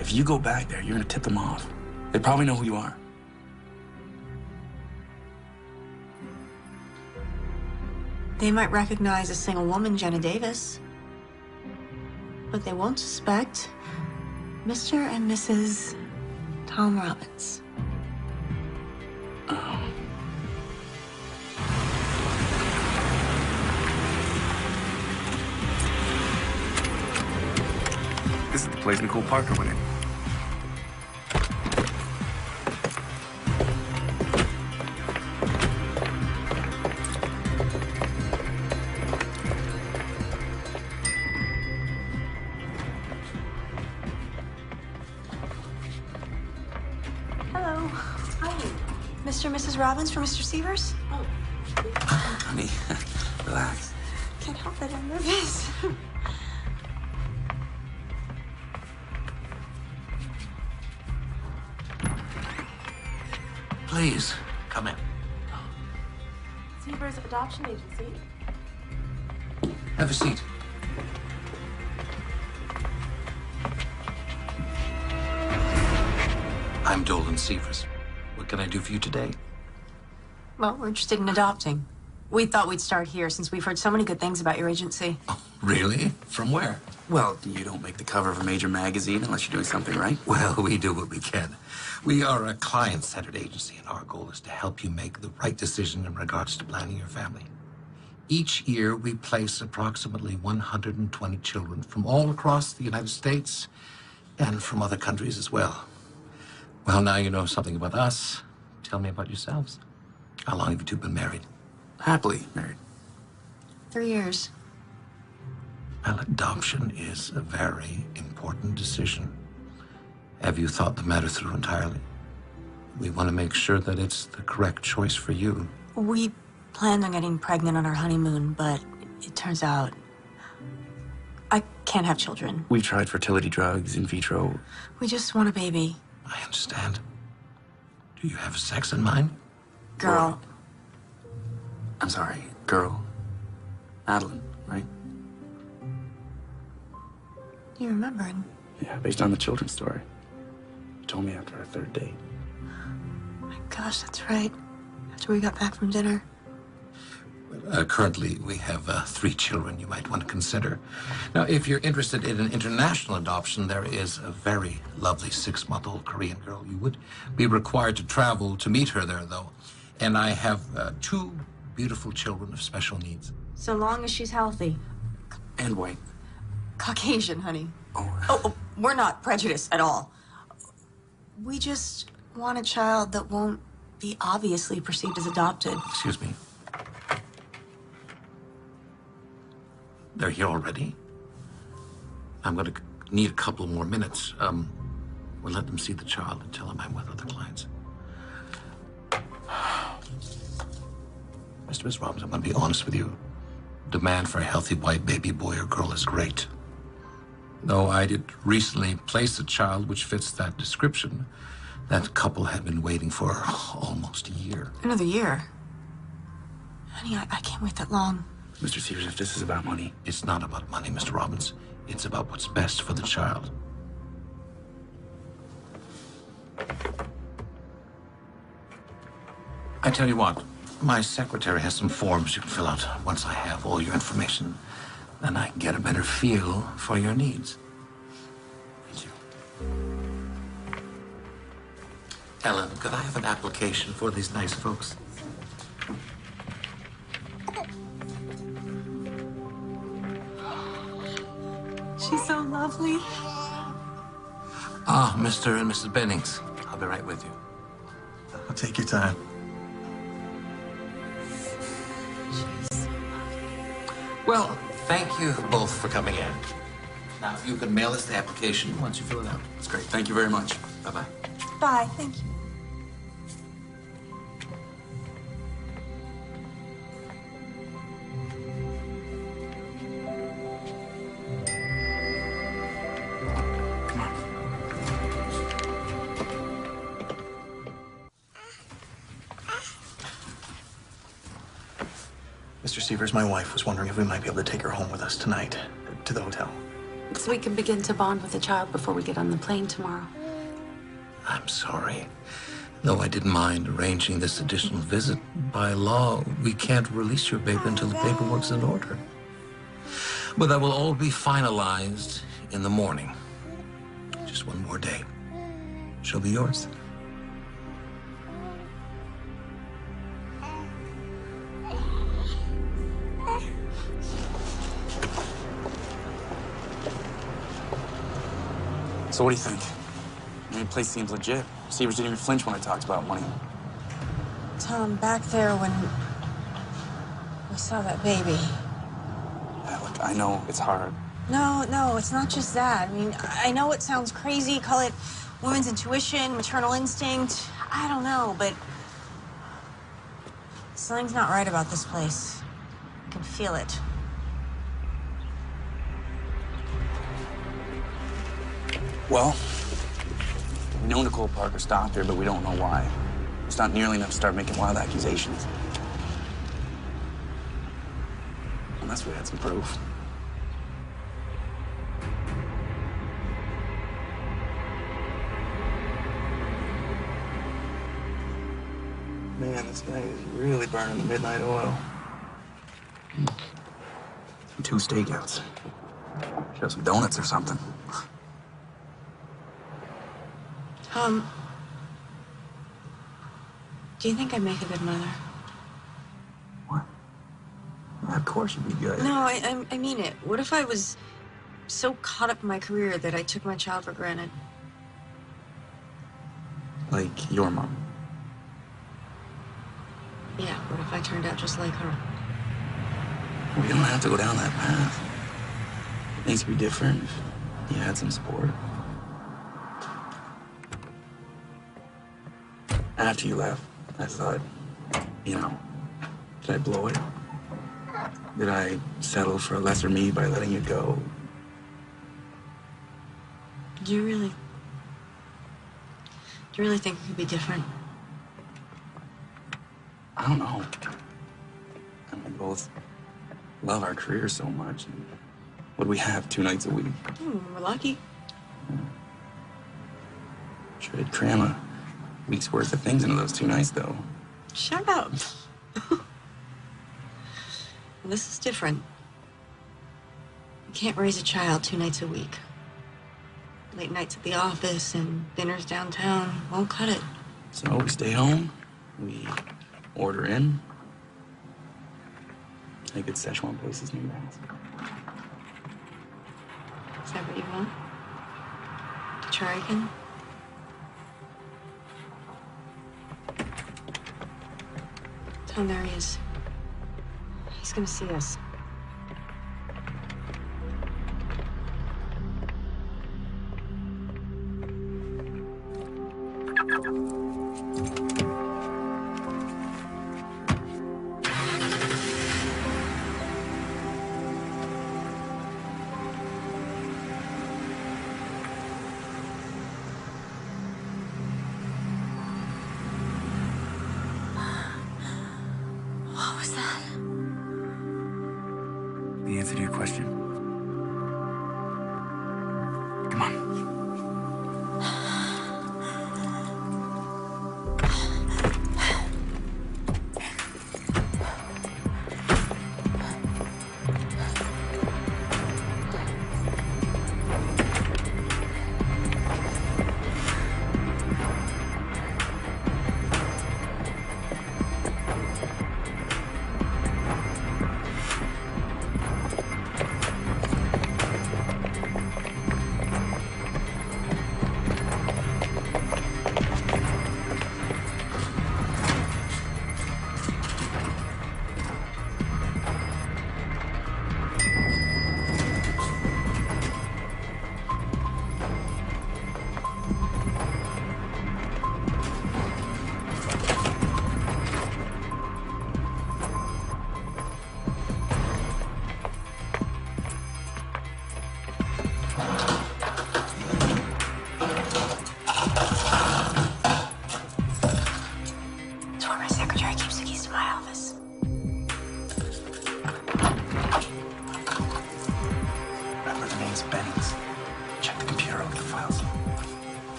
If you go back there, you're gonna tip them off. They probably know who you are. They might recognize a single woman, Jenna Davis. But they won't suspect Mr. and Mrs. Tom Robbins. This is the place Nicole Parker went in. Hello. Hi. Mr. and Mrs. Robbins for Mr. Severs? Honey, relax. Can't help it, I'm nervous. Please, come in. Severs Adoption Agency. Have a seat. I'm Dolan Severs. What can I do for you today? Well, we're interested in adopting. We thought we'd start here since we've heard so many good things about your agency. Really? From where? Well, you don't make the cover of a major magazine unless you're doing something right. Well, we do what we can. We are a client-centered agency, and our goal is to help you make the right decision in regards to planning your family. Each year, we place approximately 120 children from all across the United States and from other countries as well. Well, now you know something about us. Tell me about yourselves. How long have you two been married? Happily married. 3 years. Well, adoption is a very important decision. Have you thought the matter through entirely? We want to make sure that it's the correct choice for you. We planned on getting pregnant on our honeymoon, but it turns out I can't have children. We've tried fertility drugs, in vitro. We just want a baby. I understand. Do you have sex in mind? Girl. I'm sorry, girl. Madeline, right? You remembered? Yeah, based on the children's story. You told me after our third date. My gosh, that's right. After we got back from dinner. Currently, we have 3 children you might want to consider. Now, if you're interested in an international adoption, there is a very lovely 6-month-old Korean girl. You would be required to travel to meet her there, though. And I have 2 beautiful children of special needs. So long as she's healthy. And white. Caucasian, honey. Oh, we're not prejudiced at all. We just want a child that won't be obviously perceived as adopted. Excuse me. They're here already? I'm going to need a couple more minutes. We'll let them see the child and tell them I'm with other clients. Miss Robbins, I'm going to be honest with you. Demand for a healthy white baby boy or girl is great. Though I did recently place a child which fits that description, that couple had been waiting for almost a year. Another year? Honey, I can't wait that long. Mr. Severs, if this is about money. It's not about money, Mr. Robbins. It's about what's best for the child. I tell you what, my secretary has some forms you can fill out. Once I have all your information, then I can get a better feel for your needs. Thank you. Ellen, could I have an application for these nice folks? She's so lovely. Ah, Mr. and Mrs. Bennings. be right with you. I'll take your time. Well, thank you both for coming in. Now, if you can mail us the application once you fill it out. That's great. Thank you very much. Bye-bye. Bye, thank you. Mr. Severs, my wife was wondering if we might be able to take her home with us tonight to the hotel. So we can begin to bond with the child before we get on the plane tomorrow. I'm sorry. Though I didn't mind arranging this additional visit, by law, we can't release your baby until the paperwork's in order. But that will all be finalized in the morning. Just one more day. She'll be yours. So what do you think? I mean, the place seems legit. Severs didn't even flinch when I talked about money. Tom, back there when we saw that baby. Yeah, look, I know it's hard. No, it's not just that. I mean, I know it sounds crazy, call it women's intuition, maternal instinct. I don't know, but something's not right about this place. I can feel it. Well, we know Nicole Parker stopped her, but we don't know why. It's not nearly enough to start making wild accusations. Unless we had some proof. Man, this guy is really burning the midnight oil. 2 stakeouts. Should have some donuts or something. Do you think I'd make a good mother? Of course you'd be good. No, I mean it. What if I was so caught up in my career that I took my child for granted? Like your mom. Yeah, what if I turned out just like her? We don't have to go down that path. Things would be different if you had some support. After you left, I thought, you know, did I blow it? Did I settle for a lesser me by letting you go? Do you really think it could be different? I don't know. And we both love our careers so much. And what do we have 2 nights a week? We're lucky. Sure did cram a week's worth of things into those 2 nights, though. Shut up. This is different. You can't raise a child 2 nights a week. Late nights at the office and dinners downtown won't cut it. So we stay home, we order in. A good Szechuan places near your house. Is that what you want? To try again? Tom, there he is. He's gonna see us. What was that? The answer to your question. Come on.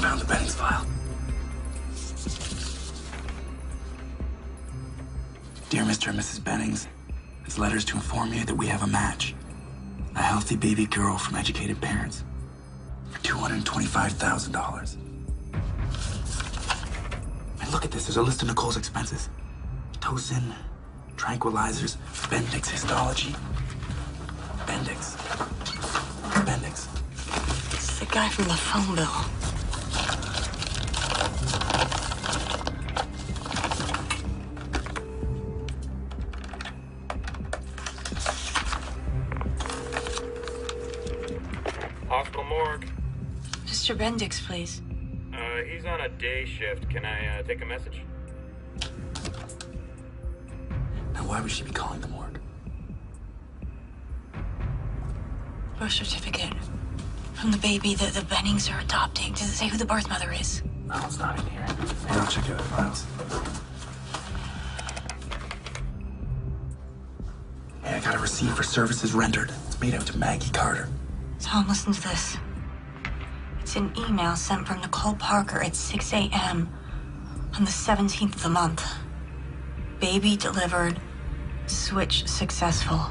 found the Bennings file. Dear Mr. and Mrs. Bennings, this letter is to inform you that we have a match. A healthy baby girl from educated parents for $225,000. And look at this, there's a list of Nicole's expenses. Pitocin, tranquilizers, Bendix histology. Bendix. Bendix. It's the guy from the phone bill. Hospital morgue. Mr. Bendix, please. He's on a day shift. Can I take a message? Now, why would she be calling the morgue? Birth certificate from the baby that the Bennings are adopting. Does it say who the birth mother is? No, it's not in here. Hey, I'll check the other files. Hey, I got a receipt for services rendered. It's made out to Maggie Carter. Tom, listen to this. It's an email sent from Nicole Parker at 6 a.m. on the 17th of the month. Baby delivered. Switch successful.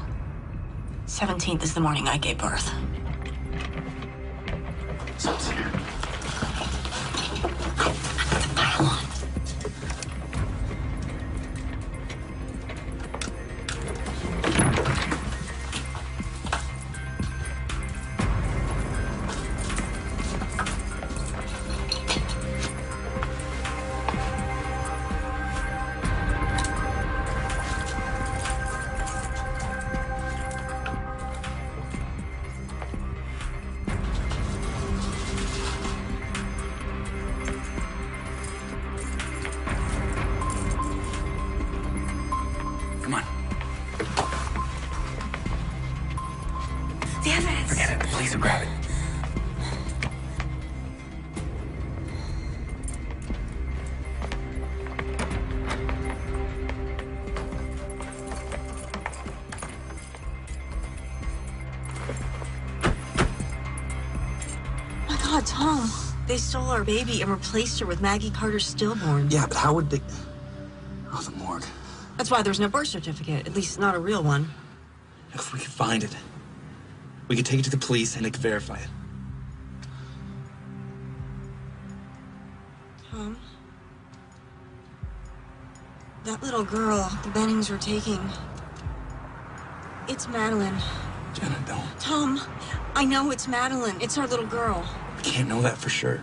17th is the morning I gave birth. Something's here. Come on. The evidence. Forget it. The police will grab it. My God, Tom. They stole our baby and replaced her with Maggie Carter's stillborn. Yeah, but how would they... Oh, the morgue. That's why there's no birth certificate, at least not a real one. If we could find it, we could take it to the police and they could verify it. Tom? That little girl the Bennings were taking... It's Madeline. Jenna, don't. Tom, I know it's Madeline. It's our little girl. We can't know that for sure.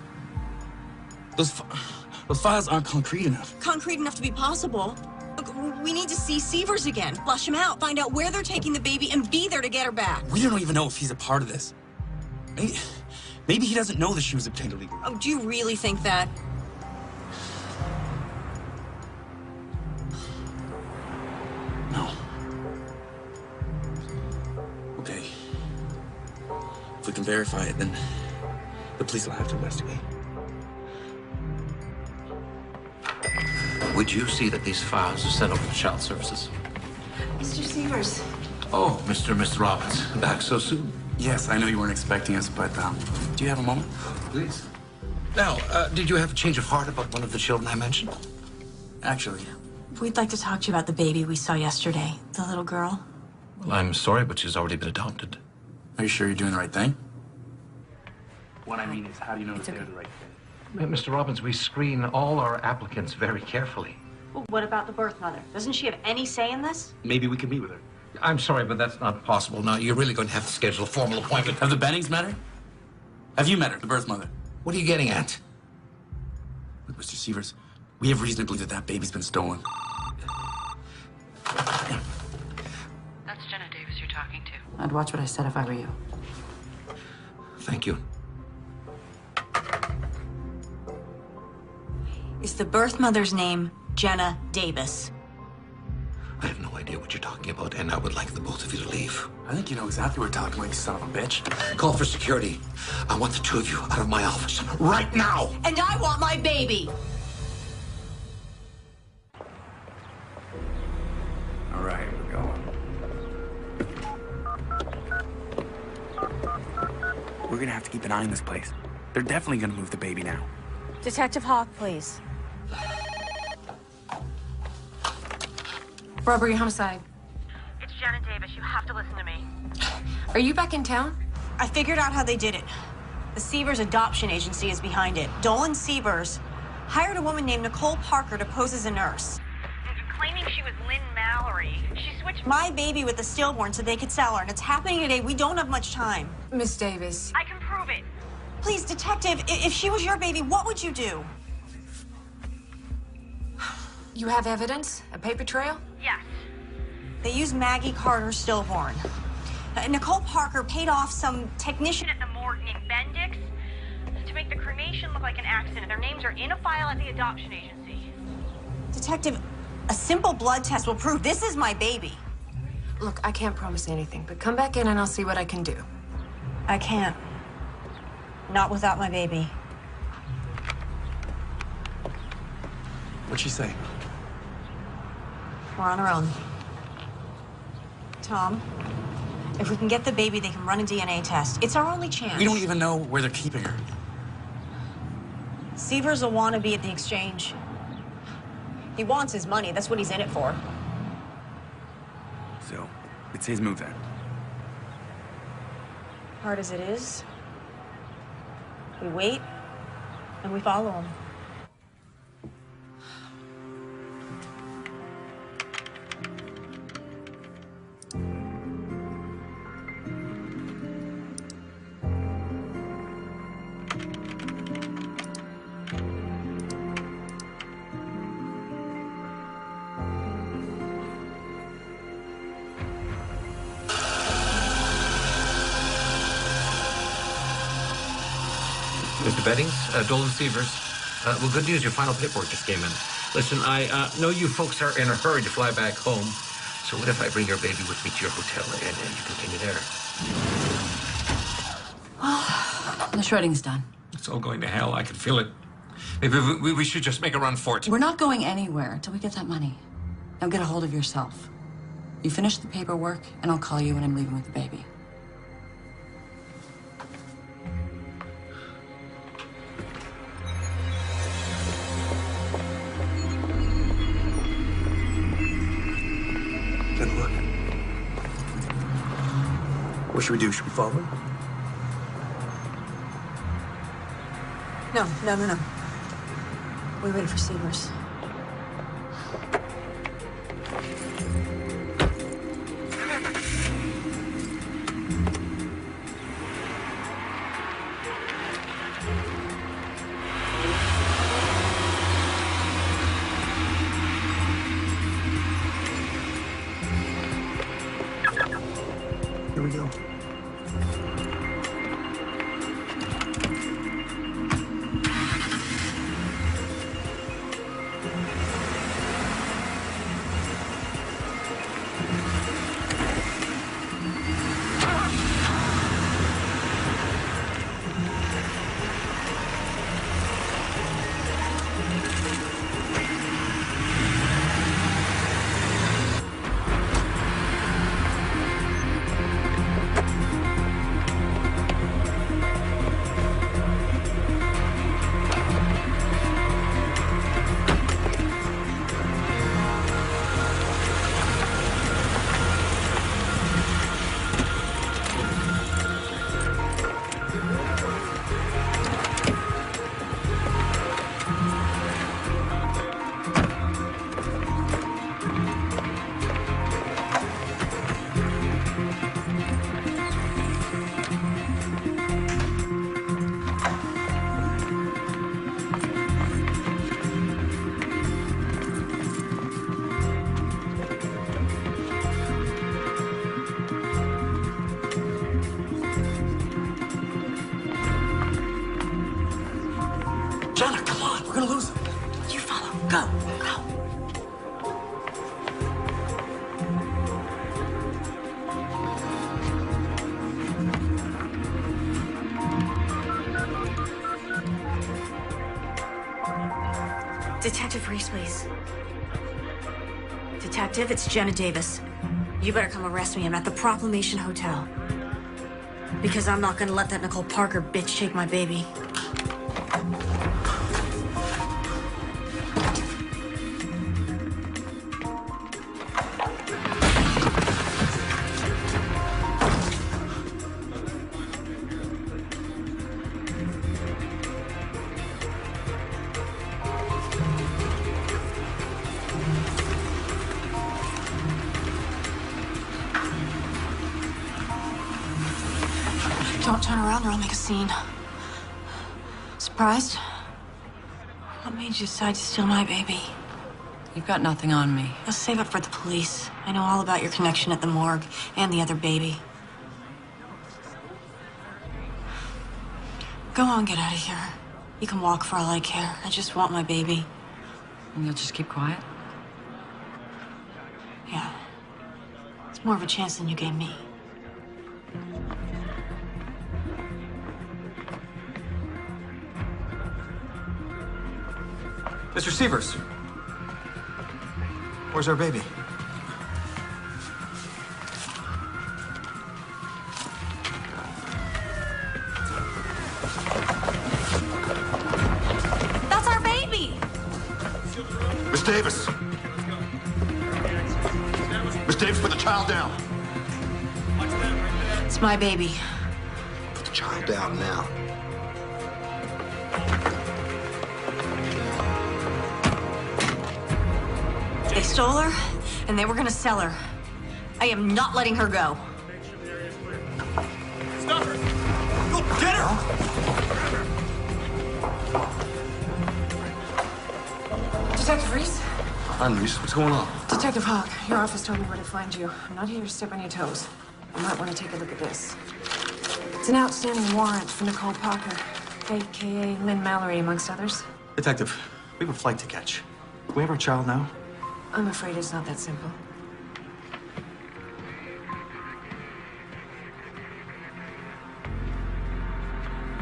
Those files aren't concrete enough. Concrete enough to be possible. Look, we need to see Severs again. Flush him out. Find out where they're taking the baby and be there to get her back. We don't even know if he's a part of this. Maybe he doesn't know that she was obtained illegally. Oh, do you really think that? No. Okay. If we can verify it, then the police will have to investigate. Would you see that these files are sent over to Child Services? Mr. Severs. Oh, Mr. and Mr. Robbins, back so soon? Yes, I know you weren't expecting us, but do you have a moment? Please. Now, did you have a change of heart about one of the children I mentioned? Actually. We'd like to talk to you about the baby we saw yesterday. The little girl. Well, I'm sorry, but she's already been adopted. Are you sure you're doing the right thing? What I mean is, how do you know that they're the right thing? Mr. Robbins, we screen all our applicants very carefully. Well, what about the birth mother? Doesn't she have any say in this? Maybe we can meet with her. I'm sorry, but that's not possible. Now, you're really going to have to schedule a formal appointment. Have the Bennings met her? Have you met her, the birth mother? What are you getting at? Look, Mr. Severs, we have reason to believe that that baby's been stolen. That's Jenna Davis you're talking to. I'd watch what I said if I were you. Thank you. Is the birth mother's name Jenna Davis? I have no idea what you're talking about, and I would like the both of you to leave. I think you know exactly what we're talking about, you son of a bitch. Call for security. I want the two of you out of my office right now. And I want my baby! All right, we're going. We're gonna have to keep an eye on this place. They're definitely gonna move the baby now. Detective Hawk, please. Robbery, homicide. It's Janet Davis. You have to listen to me. Are you back in town? I figured out how they did it. The Sievers Adoption Agency is behind it. Dolan Sievers hired a woman named Nicole Parker to pose as a nurse. Claiming she was Lynn Mallory. She switched My baby with the stillborn so they could sell her, and it's happening today. We don't have much time. Miss Davis. I can prove it. Please, detective, if she was your baby, what would you do? You have evidence? A paper trail? Yes. They used Maggie Carter's stillborn. Nicole Parker paid off some technician At the morgue named Bendix to make the cremation look like an accident. Their names are in a file at the adoption agency. Detective, a simple blood test will prove this is my baby. Look, I can't promise anything, but come back in and I'll see what I can do. I can't. Not without my baby. What'd she say? We're on our own. Tom, if we can get the baby, they can run a DNA test. It's our only chance. We don't even know where they're keeping her. Sievers will want to be at the exchange. He wants his money. That's what he's in it for. So, it's his move then. Hard as it is, we wait and we follow him. Mr. Beddings, Dolan Sievers. Well, good news, your final paperwork just came in. Listen, I know you folks are in a hurry to fly back home, so what if I bring your baby with me to your hotel and you continue there? Well, the shredding's done. It's all going to hell. I can feel it. Maybe we should just make a run for it. We're not going anywhere until we get that money. Now get a hold of yourself. You finish the paperwork, and I'll call you when I'm leaving with the baby. Then look. What should we do? Should we follow him? No. We wait for Sievers. Here we go. Jenna, come on. We're gonna lose him. You follow. Go. Detective Reese, please. Detective, it's Jenna Davis. You better come arrest me. I'm at the Proclamation Hotel. Because I'm not gonna let that Nicole Parker bitch take my baby. Don't turn around or I'll make a scene. Surprised? What made you decide to steal my baby? You've got nothing on me. I'll save it for the police. I know all about your connection at the morgue and the other baby. Go on, get out of here. You can walk for all I care. I just want my baby. And you'll just keep quiet? Yeah. It's more of a chance than you gave me. Mr. Sievers, where's our baby? That's our baby! Miss Davis! Miss Davis, put the child down. It's my baby. Put the child down now. They stole her, and they were gonna sell her. I am not letting her go. Stop her! Go get her! Detective Reese? Hi, Reese. What's going on? Detective Hawk, your office told me where to find you. I'm not here to step on your toes. You might want to take a look at this. It's an outstanding warrant for Nicole Parker, a.k.a. Lynn Mallory, amongst others. Detective, we have a flight to catch. Can we have our child now? I'm afraid it's not that simple.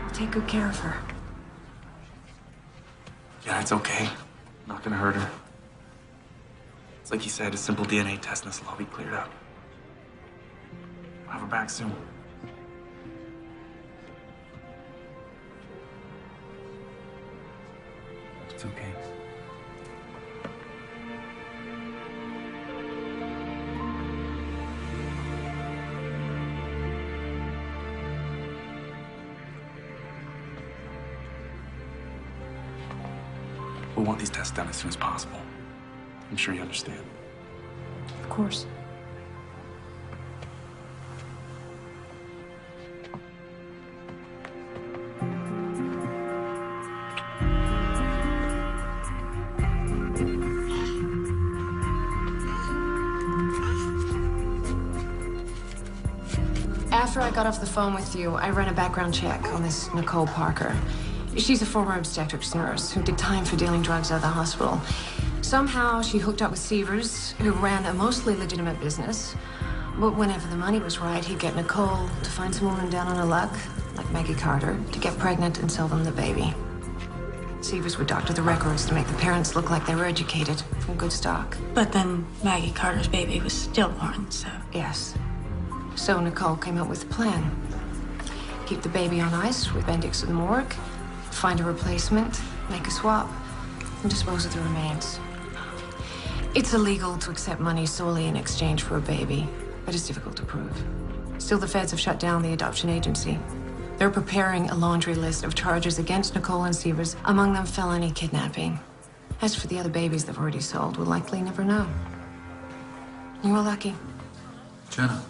I'll take good care of her. Yeah, it's okay. Not gonna hurt her. It's like you said, a simple DNA test and this will all be cleared up. We'll have her back soon. It's okay. We want these tests done as soon as possible. I'm sure you understand. Of course. After I got off the phone with you, I ran a background check on this Nicole Parker. She's a former obstetrics nurse who did time for dealing drugs out of the hospital. Somehow she hooked up with Sievers, who ran a mostly legitimate business. But whenever the money was right, he'd get Nicole to find some woman down on her luck, like Maggie Carter, to get pregnant and sell them the baby. Sievers would doctor the records to make the parents look like they were educated, from good stock. But then Maggie Carter's baby was stillborn, so... Yes. So Nicole came up with a plan. Keep the baby on ice with Bendix at the morgue, find a replacement, make a swap, and dispose of the remains. It's illegal to accept money solely in exchange for a baby, but it's difficult to prove. Still, the feds have shut down the adoption agency. They're preparing a laundry list of charges against Nicole and Sievers, among them felony kidnapping. As for the other babies they've already sold, we'll likely never know. You were lucky. Jenna.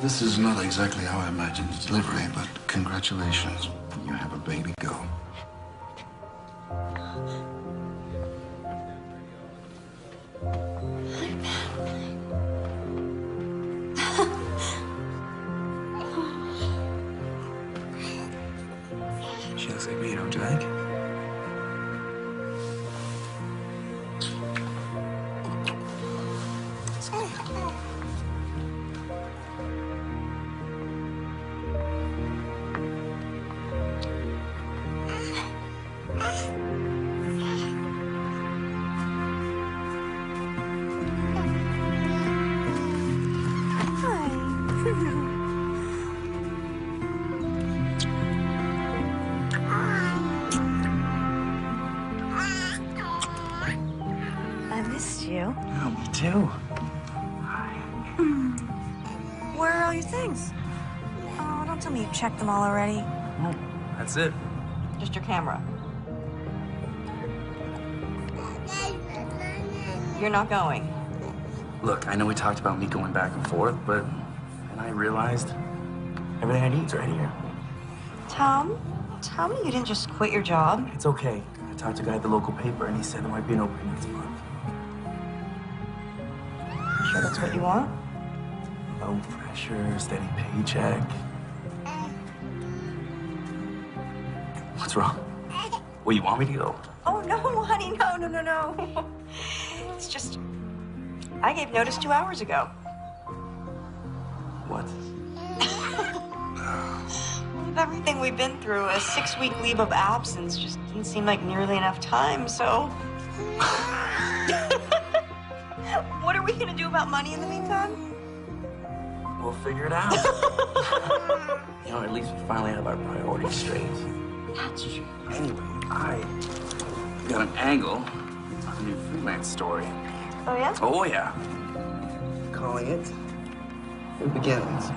This is not exactly how I imagined the delivery, but congratulations. You have a baby girl. She looks like me, don't you think? I missed you. Oh, me too. Where are all your things? Oh, don't tell me you checked them all already. Oh, that's it. Just your camera. You're not going. Look, I know we talked about me going back and forth, but and I realized everything I need is right here. Tom, tell me you didn't just quit your job. It's okay. I talked to a guy at the local paper, and he said there might be an opening next month. You sure that's what you want? No pressure, steady paycheck. What's wrong? Well, you want me to go? Oh, no, honey, no. It's just, I gave notice 2 hours ago. What? With everything we've been through, a 6-week leave of absence just didn't seem like nearly enough time, so... What are we gonna do about money in the meantime? We'll figure it out. You know, at least we finally have our priorities straight. That's true. Anyway, I got an angle on a new freelance story. Oh, yeah? Oh, yeah. Calling it New Beginnings.